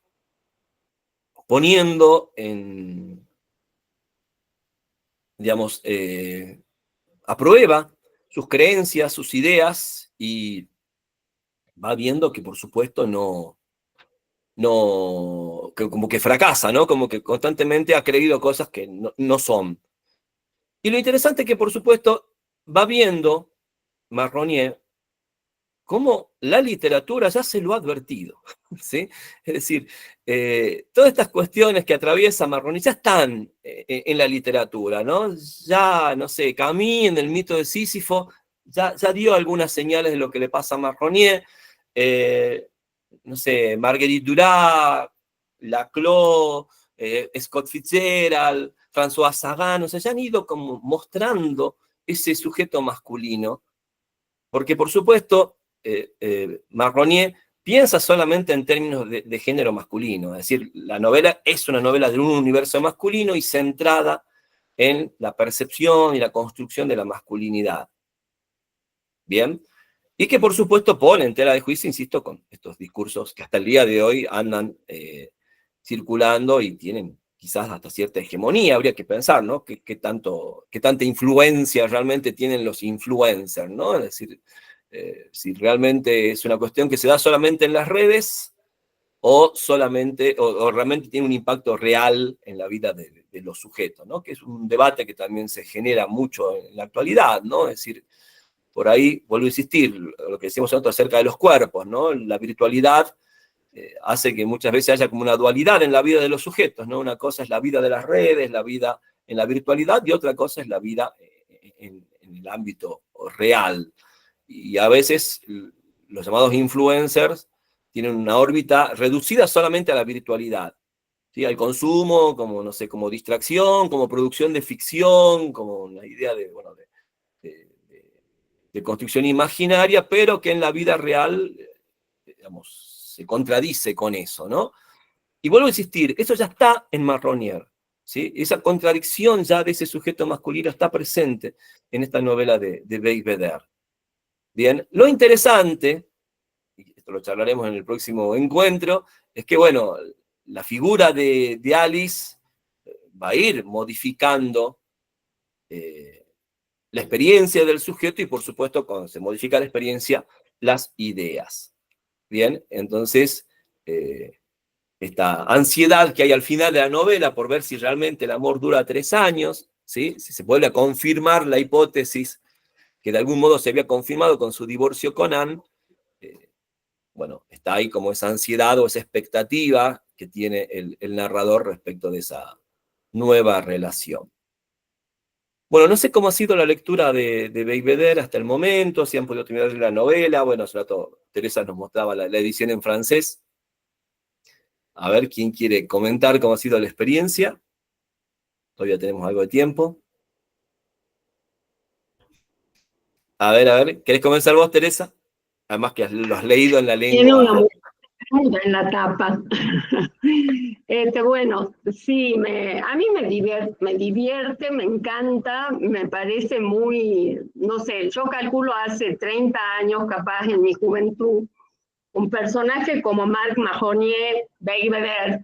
poniendo digamos, a prueba sus creencias, sus ideas, y va viendo que, por supuesto, como que fracasa, ¿no? Como que constantemente ha creído cosas que no son. Y lo interesante es que, por supuesto, va viendo Marronier cómo la literatura ya se lo ha advertido, ¿sí? Es decir, todas estas cuestiones que atraviesa Marronier ya están en la literatura, ¿no? Ya, no sé, Camus en el mito de Sísifo ya dio algunas señales de lo que le pasa a Marronier, no sé, Marguerite Duras, Laclos, Scott Fitzgerald, François Sagan, o sea, ya han ido como mostrando ese sujeto masculino, porque por supuesto Marronier piensa solamente en términos de género masculino, es decir, la novela es una novela de un universo masculino y centrada en la percepción y la construcción de la masculinidad. Bien, y que por supuesto pone en tela de juicio, insisto, con estos discursos que hasta el día de hoy andan circulando y tienen quizás hasta cierta hegemonía, habría que pensar, ¿no? ¿Qué tanta influencia realmente tienen los influencers, ¿no? Es decir, si realmente es una cuestión que se da solamente en las redes o realmente tiene un impacto real en la vida de los sujetos, ¿no? Que es un debate que también se genera mucho en la actualidad, ¿no? Es decir, por ahí, vuelvo a insistir, lo que decíamos nosotros acerca de los cuerpos, ¿no? La virtualidad hace que muchas veces haya como una dualidad en la vida de los sujetos, ¿no? Una cosa es la vida de las redes, la vida en la virtualidad, y otra cosa es la vida en el ámbito real. Y a veces los llamados influencers tienen una órbita reducida solamente a la virtualidad, ¿sí? Al consumo, como, no sé, como distracción, como producción de ficción, como una idea de construcción imaginaria, pero que en la vida real, digamos, se contradice con eso, ¿no? Y vuelvo a insistir, eso ya está en Marronier, ¿sí? Esa contradicción ya de ese sujeto masculino está presente en esta novela de Belvedere. Bien, lo interesante, y esto lo charlaremos en el próximo encuentro, es que, bueno, la figura de Alice va a ir modificando la experiencia del sujeto y, por supuesto, cuando se modifica la experiencia, las ideas. Bien, entonces, esta ansiedad que hay al final de la novela por ver si realmente el amor dura 3 años, ¿sí? Si se vuelve a confirmar la hipótesis que de algún modo se había confirmado con su divorcio con Anne, bueno, está ahí como esa ansiedad o esa expectativa que tiene el narrador respecto de esa nueva relación. Bueno, no sé cómo ha sido la lectura de Belvedere hasta el momento, si han podido terminar la novela. Bueno, hace rato Teresa nos mostraba la edición en francés. A ver, ¿quién quiere comentar cómo ha sido la experiencia? Todavía tenemos algo de tiempo. A ver, ¿querés comenzar vos, Teresa? Además que lo has leído en la Tiene lengua. desnuda en la tapa. Bueno, sí, a mí me divierte, me encanta, me parece muy, no sé, yo calculo hace 30 años, capaz en mi juventud, un personaje como Marc Mahoney, Baby Bear,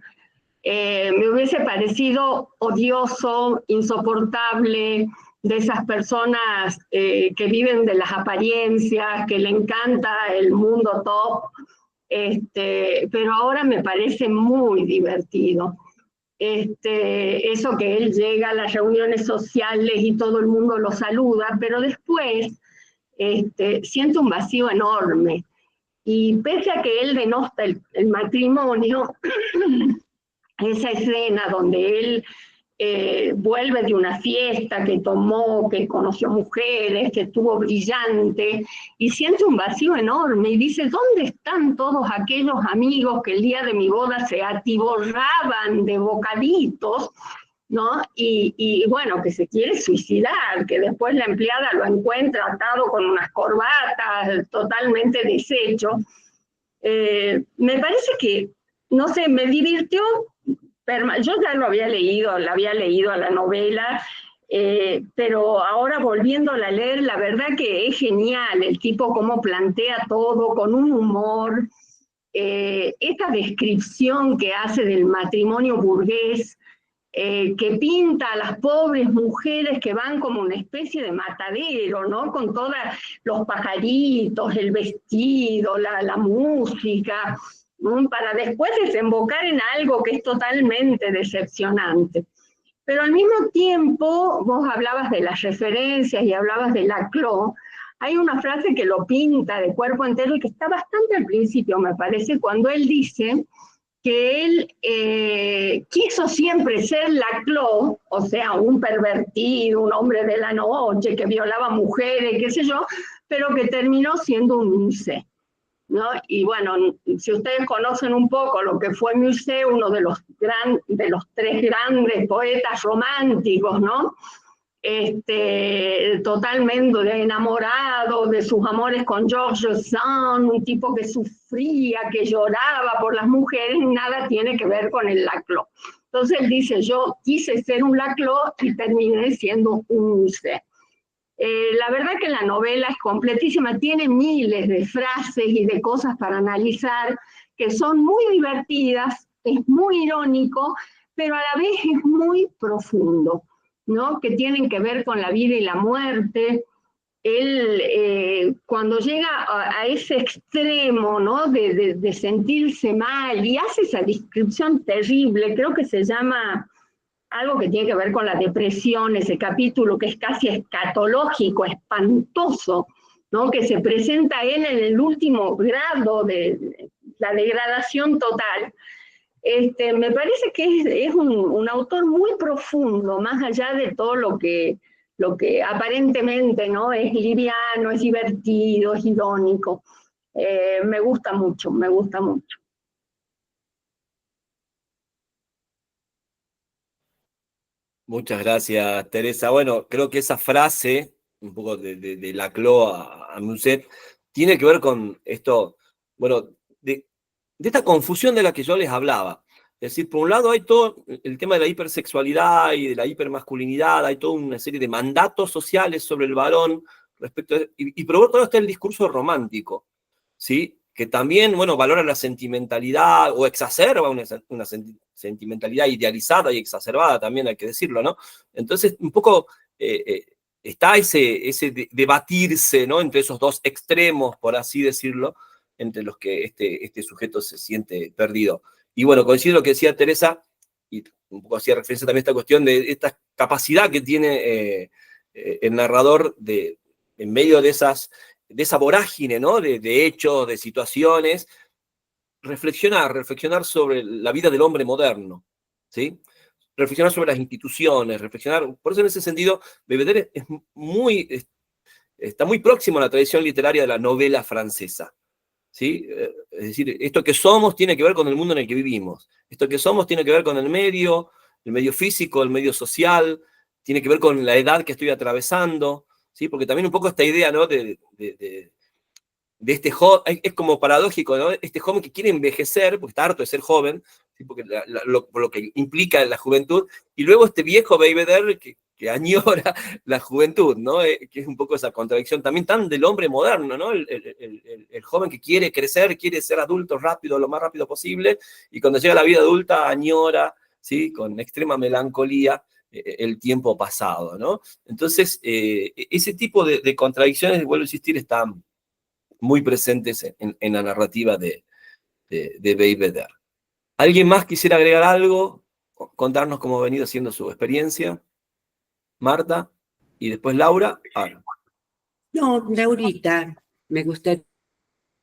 me hubiese parecido odioso, insoportable, de esas personas que viven de las apariencias, que le encanta el mundo top, pero ahora me parece muy divertido. Eso que él llega a las reuniones sociales y todo el mundo lo saluda, pero después siente un vacío enorme. Y pese a que él denosta el matrimonio, esa escena donde él vuelve de una fiesta que tomó, que conoció mujeres, que estuvo brillante, y siente un vacío enorme y dice, ¿dónde están todos aquellos amigos que el día de mi boda se atiborraban de bocaditos, ¿no? Y bueno, que se quiere suicidar, que después la empleada lo encuentra atado con unas corbatas, totalmente deshecho. Me parece que, no sé, me divirtió. Yo ya la había leído a la novela, pero ahora volviéndola a leer, la verdad que es genial el tipo cómo plantea todo, con un humor, esta descripción que hace del matrimonio burgués, que pinta a las pobres mujeres que van como una especie de matadero, ¿no? Con todos los pajaritos, el vestido, la música, para después desembocar en algo que es totalmente decepcionante. Pero al mismo tiempo, vos hablabas de las referencias y hablabas de Laclau, hay una frase que lo pinta de cuerpo entero y que está bastante al principio, me parece, cuando él dice que él quiso siempre ser Laclau, o sea, un pervertido, un hombre de la noche, que violaba mujeres, qué sé yo, pero que terminó siendo un Musset, ¿no? Y bueno, si ustedes conocen un poco lo que fue Musset, uno de los tres grandes poetas románticos, ¿no? Totalmente enamorado de sus amores con Georges Sand, un tipo que sufría, que lloraba por las mujeres, nada tiene que ver con el Laclau. Entonces él dice, yo quise ser un Laclau y terminé siendo un Musset. La verdad que la novela es completísima, tiene miles de frases y de cosas para analizar que son muy divertidas, es muy irónico, pero a la vez es muy profundo, ¿no? Que tienen que ver con la vida y la muerte. Él, cuando llega a ese extremo, ¿no? de sentirse mal y hace esa descripción terrible, creo que se llama algo que tiene que ver con la depresión, ese capítulo que es casi escatológico, espantoso, ¿no? Que se presenta él en el último grado de la degradación total. Me parece que es un autor muy profundo, más allá de todo lo que aparentemente, ¿no? Es liviano, es divertido, es irónico. Me gusta mucho, me gusta mucho. Muchas gracias, Teresa. Bueno, creo que esa frase, un poco de Laclau a Musset, tiene que ver con esto, bueno, de esta confusión de la que yo les hablaba. Es decir, por un lado hay todo el tema de la hipersexualidad y de la hipermasculinidad, hay toda una serie de mandatos sociales sobre el varón respecto y por otro lado está el discurso romántico, ¿sí? Que también, bueno, valora la sentimentalidad o exacerba una sentimentalidad idealizada y exacerbada, también hay que decirlo, ¿no? Entonces, un poco está ese debatirse, ¿no? Entre esos dos extremos, por así decirlo, entre los que este sujeto se siente perdido. Y bueno, coincido lo que decía Teresa, y un poco hacía referencia también a esta cuestión de esta capacidad que tiene el narrador en medio de esa vorágine, ¿no? De hechos, de situaciones, reflexionar sobre la vida del hombre moderno, ¿sí? Reflexionar sobre las instituciones, reflexionar, por eso en ese sentido, Belvedere está muy próximo a la tradición literaria de la novela francesa, ¿sí? Es decir, esto que somos tiene que ver con el mundo en el que vivimos, esto que somos tiene que ver con el medio físico, el medio social, tiene que ver con la edad que estoy atravesando, ¿sí? Porque también un poco esta idea, ¿no? de este joven, es como paradójico, ¿no? Este joven que quiere envejecer, porque está harto de ser joven, ¿sí? Porque por lo que implica la juventud, y luego este viejo Belvedere que añora la juventud, ¿no? Que es un poco esa contradicción también tan del hombre moderno, ¿no? El joven que quiere crecer, quiere ser adulto rápido, lo más rápido posible, y cuando llega a la vida adulta añora, ¿sí? Con extrema melancolía el tiempo pasado, ¿no? Entonces, ese tipo de contradicciones, vuelvo a insistir, están muy presentes en la narrativa de Belvedere. ¿Alguien más quisiera agregar algo? Contarnos cómo ha venido siendo su experiencia. Marta, y después Laura. No, Laurita, me gusta.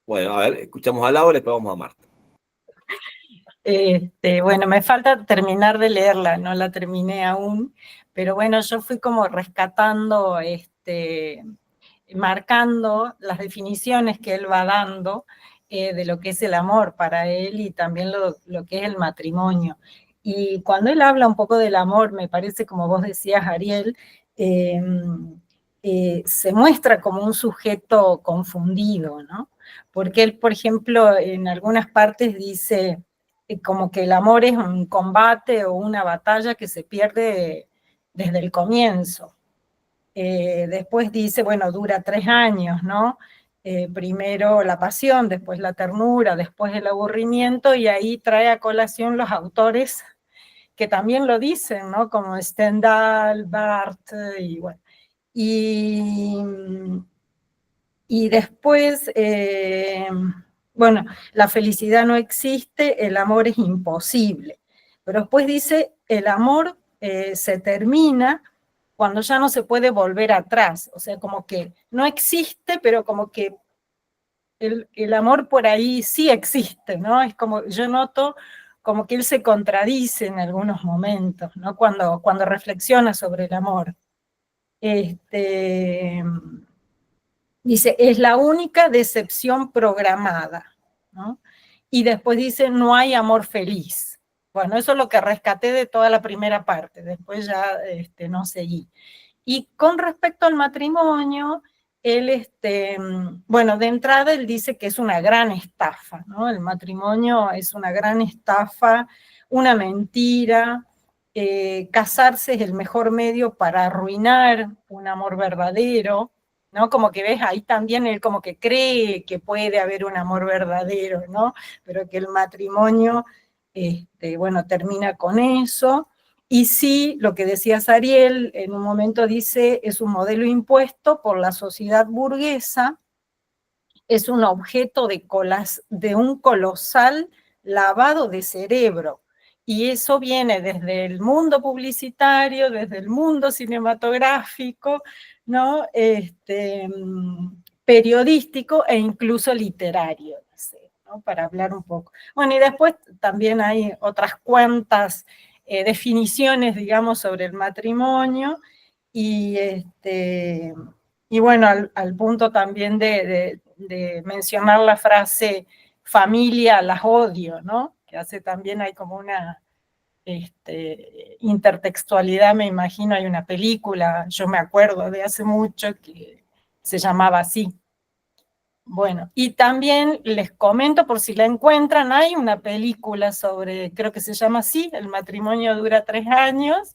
Bueno, a ver, escuchamos a Laura y después vamos a Marta. Bueno, me falta terminar de leerla, no la terminé aún, pero bueno, yo fui como rescatando, marcando las definiciones que él va dando de lo que es el amor para él y también lo que es el matrimonio. Y cuando él habla un poco del amor, me parece, como vos decías, Ariel, se muestra como un sujeto confundido, ¿no? Porque él, por ejemplo, en algunas partes dice como que el amor es un combate o una batalla que se pierde desde el comienzo. Después dice, bueno, dura 3 años, ¿no? Primero la pasión, después la ternura, después el aburrimiento, y ahí trae a colación los autores que también lo dicen, ¿no? Como Stendhal, Barthes, y bueno. Y después, bueno, la felicidad no existe, el amor es imposible. Pero después dice, el amor se termina cuando ya no se puede volver atrás. O sea, como que no existe, pero como que el amor por ahí sí existe, ¿no? Es como, yo noto como que él se contradice en algunos momentos, ¿no? Cuando reflexiona sobre el amor. Dice, es la única decepción programada, ¿no? Y después dice, no hay amor feliz. Bueno, eso es lo que rescaté de toda la primera parte, después ya no seguí. Y con respecto al matrimonio, él, bueno, de entrada él dice que es una gran estafa, ¿no? El matrimonio es una gran estafa, una mentira. Casarse es el mejor medio para arruinar un amor verdadero, ¿no? Como que ves, ahí también él como que cree que puede haber un amor verdadero, ¿no? Pero que el matrimonio, bueno, termina con eso. Y sí, lo que decía Ariel, en un momento dice, es un modelo impuesto por la sociedad burguesa, es un objeto de un colosal lavado de cerebro. Y eso viene desde el mundo publicitario, desde el mundo cinematográfico, ¿no? Periodístico e incluso literario, ¿no? Para hablar un poco. Bueno, y después también hay otras cuantas definiciones, digamos, sobre el matrimonio, y bueno, al punto también de mencionar la frase familia las odio, ¿no? Que hace también, hay como una intertextualidad, me imagino, hay una película, yo me acuerdo de hace mucho, que se llamaba así. Bueno, y también les comento, por si la encuentran, hay una película sobre, creo que se llama así, El matrimonio dura 3 años.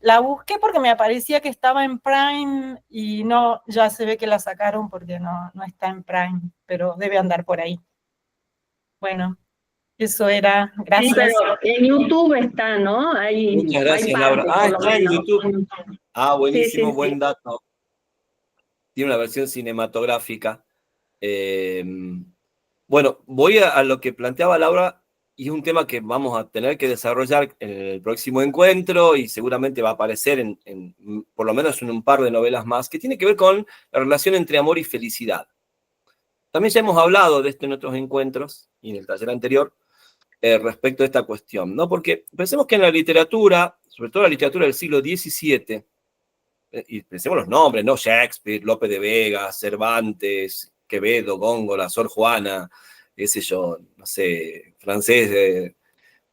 La busqué porque me aparecía que estaba en Prime y no, ya se ve que la sacaron porque no está en Prime, pero debe andar por ahí. Bueno, eso era, gracias. Sí, pero en YouTube está, ¿no? Muchas gracias, Laura. Está en YouTube. Buenísimo, sí, buen dato. Tiene una versión cinematográfica. Bueno, voy a lo que planteaba Laura, y es un tema que vamos a tener que desarrollar en el próximo encuentro, y seguramente va a aparecer por lo menos en un par de novelas más, que tiene que ver con la relación entre amor y felicidad. También ya hemos hablado de esto en otros encuentros, y en el taller anterior, respecto a esta cuestión, ¿no? Porque pensemos que en la literatura, sobre todo la literatura del siglo XVII, y pensemos los nombres, ¿no? Shakespeare, Lope de Vega, Cervantes, Quevedo, Góngora, Sor Juana, qué sé yo, no sé, francés,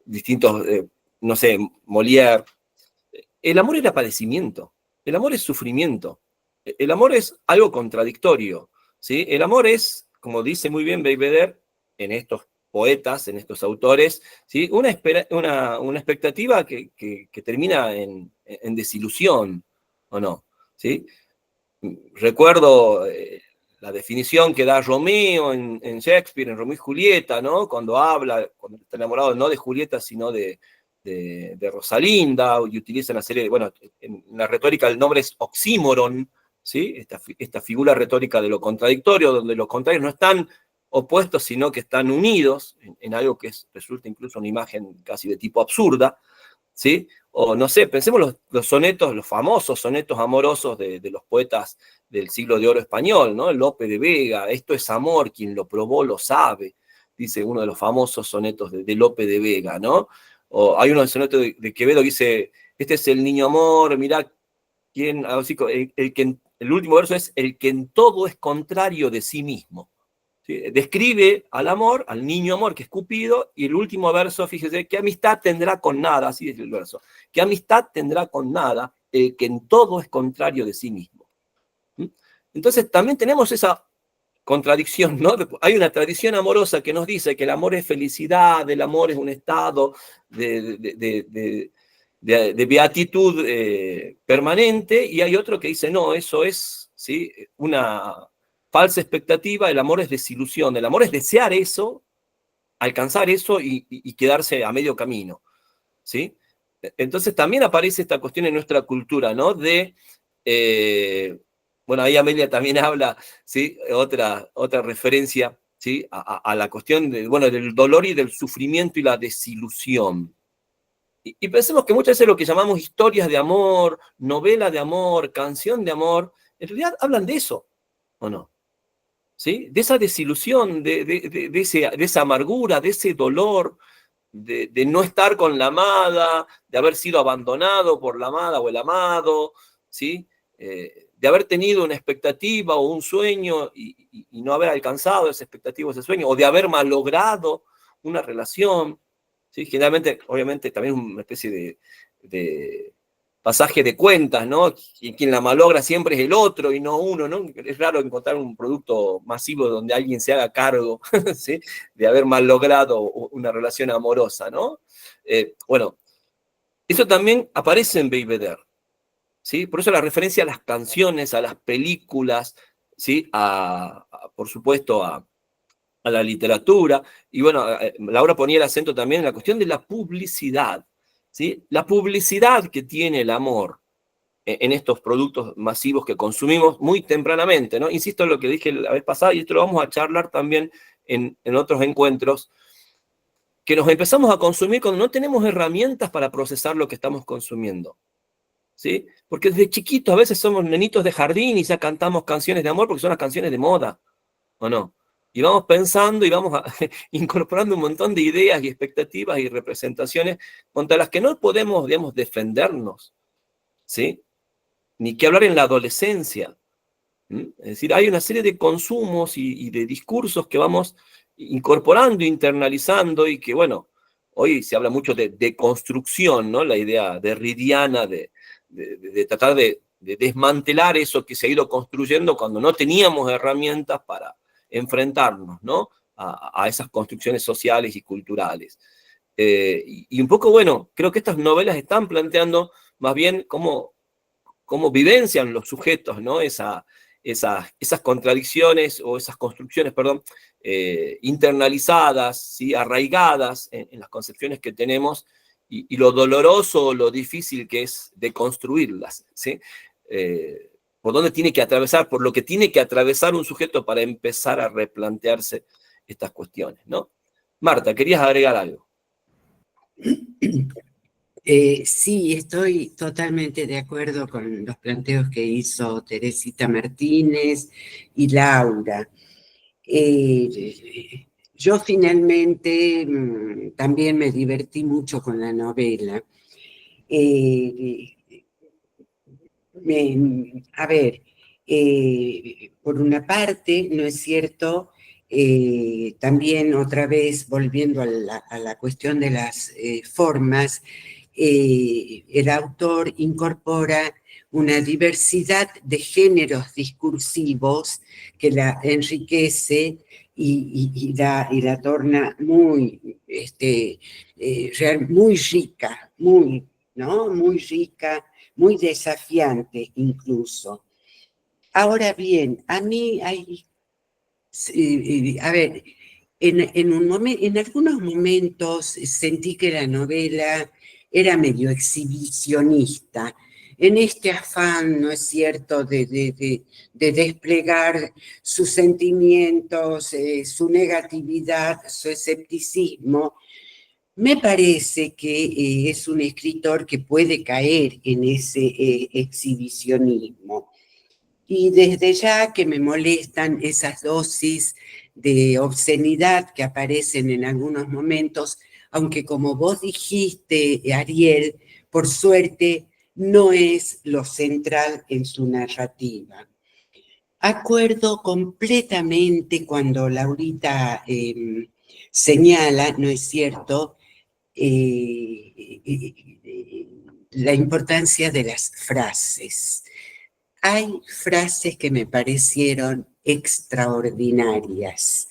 distintos, no sé, Molière. El amor era padecimiento, el amor es sufrimiento, el amor es algo contradictorio, ¿sí? El amor es, como dice muy bien Beigbeder, en estos poetas, en estos autores, ¿sí? Una expectativa que termina en desilusión, ¿o no? ¿Sí? Recuerdo la definición que da Romeo en Shakespeare, en Romeo y Julieta, ¿no? Cuando está enamorado no de Julieta, sino de Rosalinda, y utiliza una serie, bueno, en la retórica el nombre es oxímoron, ¿sí? Esta figura retórica de lo contradictorio, donde los contrarios no están opuestos, sino que están unidos en algo que resulta incluso una imagen casi de tipo absurda, ¿sí? O no sé, pensemos los sonetos, los famosos sonetos amorosos de los poetas del siglo de oro español, ¿no? Lope de Vega, esto es amor, quien lo probó lo sabe, dice uno de los famosos sonetos de Lope de Vega, ¿no? O hay uno del soneto de Quevedo que dice, este es el niño amor, mirá quién, así, el último verso es el que en todo es contrario de sí mismo. ¿Sí? Describe al amor, al niño amor, que es Cupido, y el último verso, fíjese, ¿qué amistad tendrá con nada? Así es el verso. ¿Qué amistad tendrá con nada el que en todo es contrario de sí mismo? ¿Mm? Entonces también tenemos esa contradicción, ¿no? Hay una tradición amorosa que nos dice que el amor es felicidad, el amor es un estado de beatitud permanente, y hay otro que dice, no, eso es, ¿sí? Una falsa expectativa, el amor es desilusión, el amor es desear eso, alcanzar eso y quedarse a medio camino, ¿sí? Entonces también aparece esta cuestión en nuestra cultura, ¿no? Bueno, ahí Amelia también habla, ¿sí? Otra referencia, ¿sí? A la cuestión bueno, del dolor y del sufrimiento y la desilusión. Y pensemos que muchas veces lo que llamamos historias de amor, novela de amor, canción de amor, en realidad hablan de eso, ¿o no? ¿Sí? De esa desilusión, de esa amargura, de ese dolor, de no estar con la amada, de haber sido abandonado por la amada o el amado, ¿sí? De haber tenido una expectativa o un sueño y no haber alcanzado esa expectativa o ese sueño, o de haber malogrado una relación, ¿sí? Generalmente, obviamente, también una especie de pasaje de cuentas, ¿no? Quien la malogra siempre es el otro y no uno, ¿no? Es raro encontrar un producto masivo donde alguien se haga cargo, ¿sí? De haber malogrado una relación amorosa, ¿no? Bueno, eso también aparece en Beigbeder, ¿sí? Por eso la referencia a las canciones, a las películas, ¿sí? Por supuesto, a la literatura, y bueno, Laura ponía el acento también en la cuestión de la publicidad, ¿sí? La publicidad que tiene el amor en estos productos masivos que consumimos muy tempranamente, ¿no? Insisto en lo que dije la vez pasada, y esto lo vamos a charlar también en otros encuentros, que nos empezamos a consumir cuando no tenemos herramientas para procesar lo que estamos consumiendo, ¿sí? Porque desde chiquitos a veces somos nenitos de jardín y ya cantamos canciones de amor porque son las canciones de moda, ¿o no? Y vamos pensando y vamos incorporando un montón de ideas y expectativas y representaciones contra las que no podemos, digamos, defendernos, ¿sí? Ni que hablar en la adolescencia. ¿Mm? Es decir, hay una serie de consumos y de discursos que vamos incorporando, internalizando, y que, bueno, hoy se habla mucho de construcción, ¿no? La idea derridiana de tratar de desmantelar eso que se ha ido construyendo cuando no teníamos herramientas para enfrentarnos, ¿no? A esas construcciones sociales y culturales. Y un poco, bueno, creo que estas novelas están planteando más bien cómo vivencian los sujetos, ¿no? Esas contradicciones o esas construcciones, perdón, internalizadas, ¿sí? Arraigadas en las concepciones que tenemos, y lo doloroso, lo difícil que es de construirlas, ¿sí? Por dónde tiene que atravesar, por lo que tiene que atravesar un sujeto para empezar a replantearse estas cuestiones, ¿no? Marta, ¿querías agregar algo? Sí, estoy totalmente de acuerdo con los planteos que hizo Teresita Martínez y Laura. Yo finalmente también me divertí mucho con la novela. A ver, por una parte, ¿no es cierto? También otra vez, volviendo a la cuestión de las formas, el autor incorpora una diversidad de géneros discursivos que la enriquece y la torna muy, muy rica, ¿no? Muy rica, muy desafiante incluso. Ahora bien, a mí hay, a ver, en algunos momentos sentí que la novela era medio exhibicionista, en este afán, ¿no es cierto?, de desplegar sus sentimientos, su negatividad, su escepticismo. Me parece que es un escritor que puede caer en ese exhibicionismo. Y desde ya que me molestan esas dosis de obscenidad que aparecen en algunos momentos, aunque como vos dijiste, Ariel, por suerte no es lo central en su narrativa. Acuerdo completamente cuando Laurita señala, ¿no es cierto?, la importancia de las frases. Hay frases que me parecieron extraordinarias.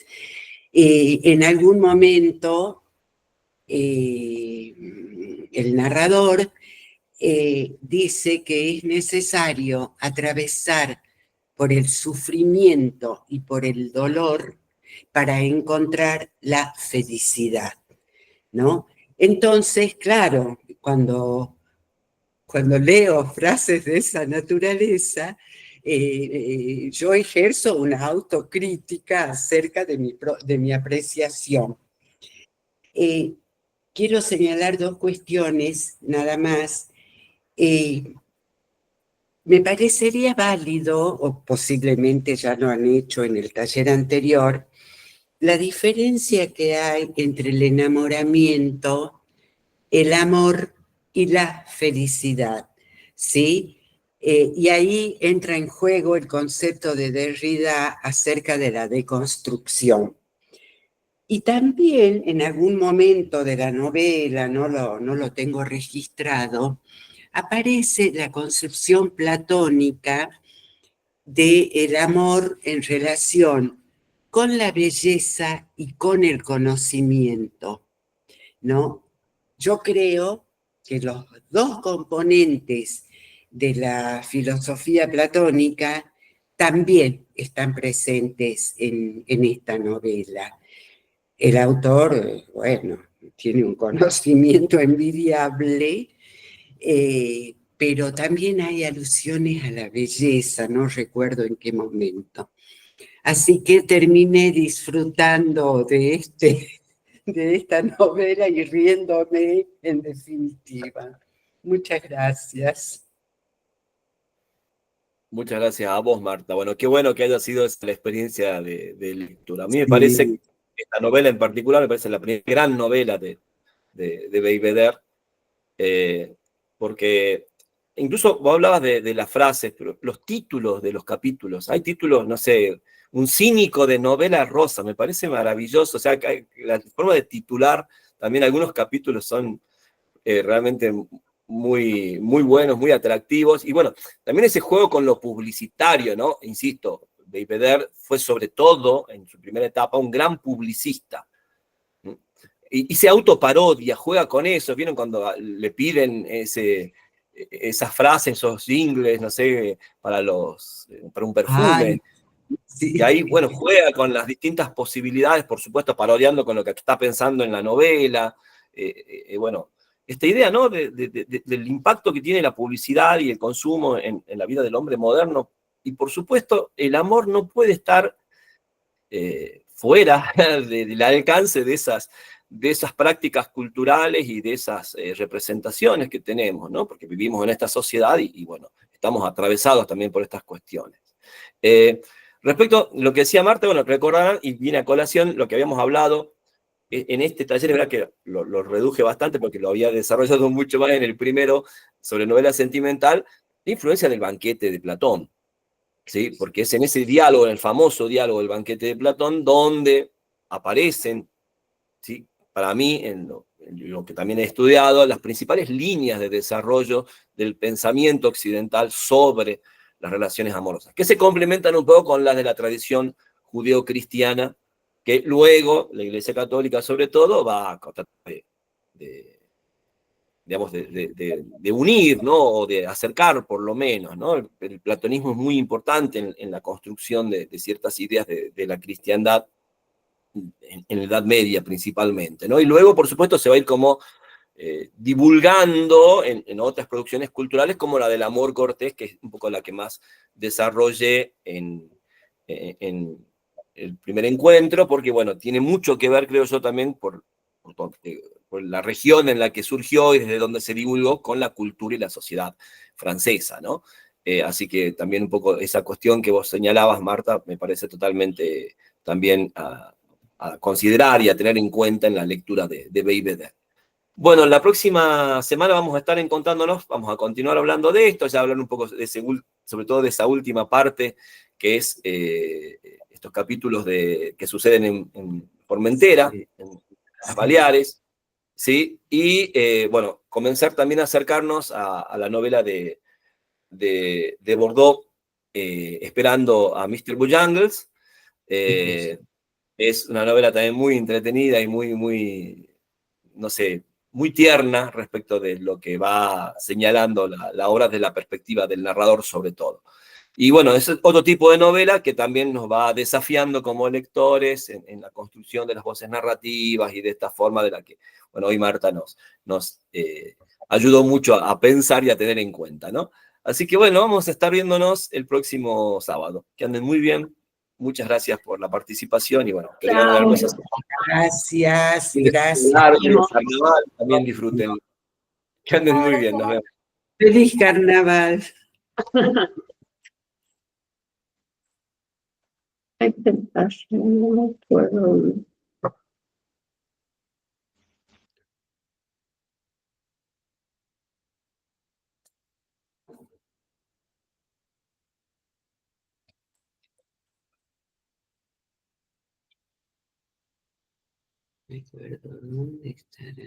En algún momento, el narrador dice que es necesario atravesar por el sufrimiento y por el dolor para encontrar la felicidad, ¿no? Entonces, claro, cuando leo frases de esa naturaleza, yo ejerzo una autocrítica acerca de mi apreciación. Quiero señalar dos cuestiones, nada más. Me parecería válido, o posiblemente ya lo han hecho en el taller anterior, la diferencia que hay entre el enamoramiento, el amor y la felicidad, ¿sí? Y ahí entra en juego el concepto de Derrida acerca de la deconstrucción. Y también en algún momento de la novela, no lo tengo registrado, aparece la concepción platónica del amor en relación con la belleza y con el conocimiento, ¿no? Yo creo que los dos componentes de la filosofía platónica también están presentes en esta novela. El autor, bueno, tiene un conocimiento envidiable, pero también hay alusiones a la belleza, no recuerdo en qué momento. Así que terminé disfrutando de esta novela y riéndome en definitiva. Muchas gracias. Muchas gracias a vos, Marta. Bueno, qué bueno que haya sido esa la experiencia de lectura. A mí me parece que esta novela en particular, me parece la primera gran novela de Beigbeder, porque incluso vos hablabas de las frases, pero los títulos de los capítulos, hay títulos, no sé, un cínico de novela rosa, me parece maravilloso. O sea, la forma de titular, también algunos capítulos son realmente muy, muy buenos, muy atractivos. Y bueno, también ese juego con lo publicitario, ¿no? Insisto, Beigbeder fue sobre todo, en su primera etapa, un gran publicista. Y se autoparodia, juega con eso. ¿Vieron cuando le piden esas frases, esos jingles, no sé, para un perfume? Ay, sí. Y ahí, bueno, juega con las distintas posibilidades, por supuesto, parodiando con lo que está pensando en la novela. Bueno, esta idea, ¿no?, del impacto que tiene la publicidad y el consumo en la vida del hombre moderno. Y por supuesto, el amor no puede estar fuera del alcance de esas prácticas culturales y de esas representaciones que tenemos, ¿no? Porque vivimos en esta sociedad y bueno, estamos atravesados también por estas cuestiones. Respecto a lo que decía Marta, bueno, recordarán, y viene a colación lo que habíamos hablado en este taller, es verdad que lo reduje bastante porque lo había desarrollado mucho más en el primero, sobre novela sentimental, la influencia del banquete de Platón, ¿sí? Porque es en ese diálogo, en el famoso diálogo del banquete de Platón, donde aparecen, ¿sí?, para mí, lo que también he estudiado, las principales líneas de desarrollo del pensamiento occidental sobre las relaciones amorosas, que se complementan un poco con las de la tradición judeo-cristiana, que luego la Iglesia Católica, sobre todo, va a tratar de, digamos, de unir, ¿no? O de acercar, por lo menos, ¿no? El platonismo es muy importante en la construcción de ciertas ideas de la cristiandad, en la Edad Media principalmente, ¿no? Y luego, por supuesto, se va a ir como divulgando en otras producciones culturales, como la del Amor Cortés, que es un poco la que más desarrollé en el primer encuentro, porque, bueno, tiene mucho que ver, creo yo, también por la región en la que surgió y desde donde se divulgó con la cultura y la sociedad francesa, ¿no? Así que también un poco esa cuestión que vos señalabas, Marta, me parece totalmente también a considerar y a tener en cuenta en la lectura de Belvedere. Bueno, la próxima semana vamos a estar encontrándonos, vamos a continuar hablando de esto, ya hablar un poco de sobre todo de esa última parte, que es estos capítulos que suceden en Formentera, en las Baleares, ¿sí? Y bueno, comenzar también a acercarnos a la novela de Bordeaux, Esperando a Mr. Bojangles. Es una novela también muy entretenida y muy, no sé, muy tierna respecto de lo que va señalando la obra desde la perspectiva del narrador sobre todo. Y bueno, es otro tipo de novela que también nos va desafiando como lectores en la construcción de las voces narrativas y de esta forma de la que, bueno, hoy Marta nos ayudó mucho a pensar y a tener en cuenta, ¿no? Así que bueno, vamos a estar viéndonos el próximo sábado. Que anden muy bien. Muchas gracias por la participación y bueno, que tengan una hermosa semana. Gracias, gracias. Carnaval, también disfruten. Que anden muy bien, nos vemos. Feliz carnaval. Ay, qué pasa, no puedo. ¿Dónde estará?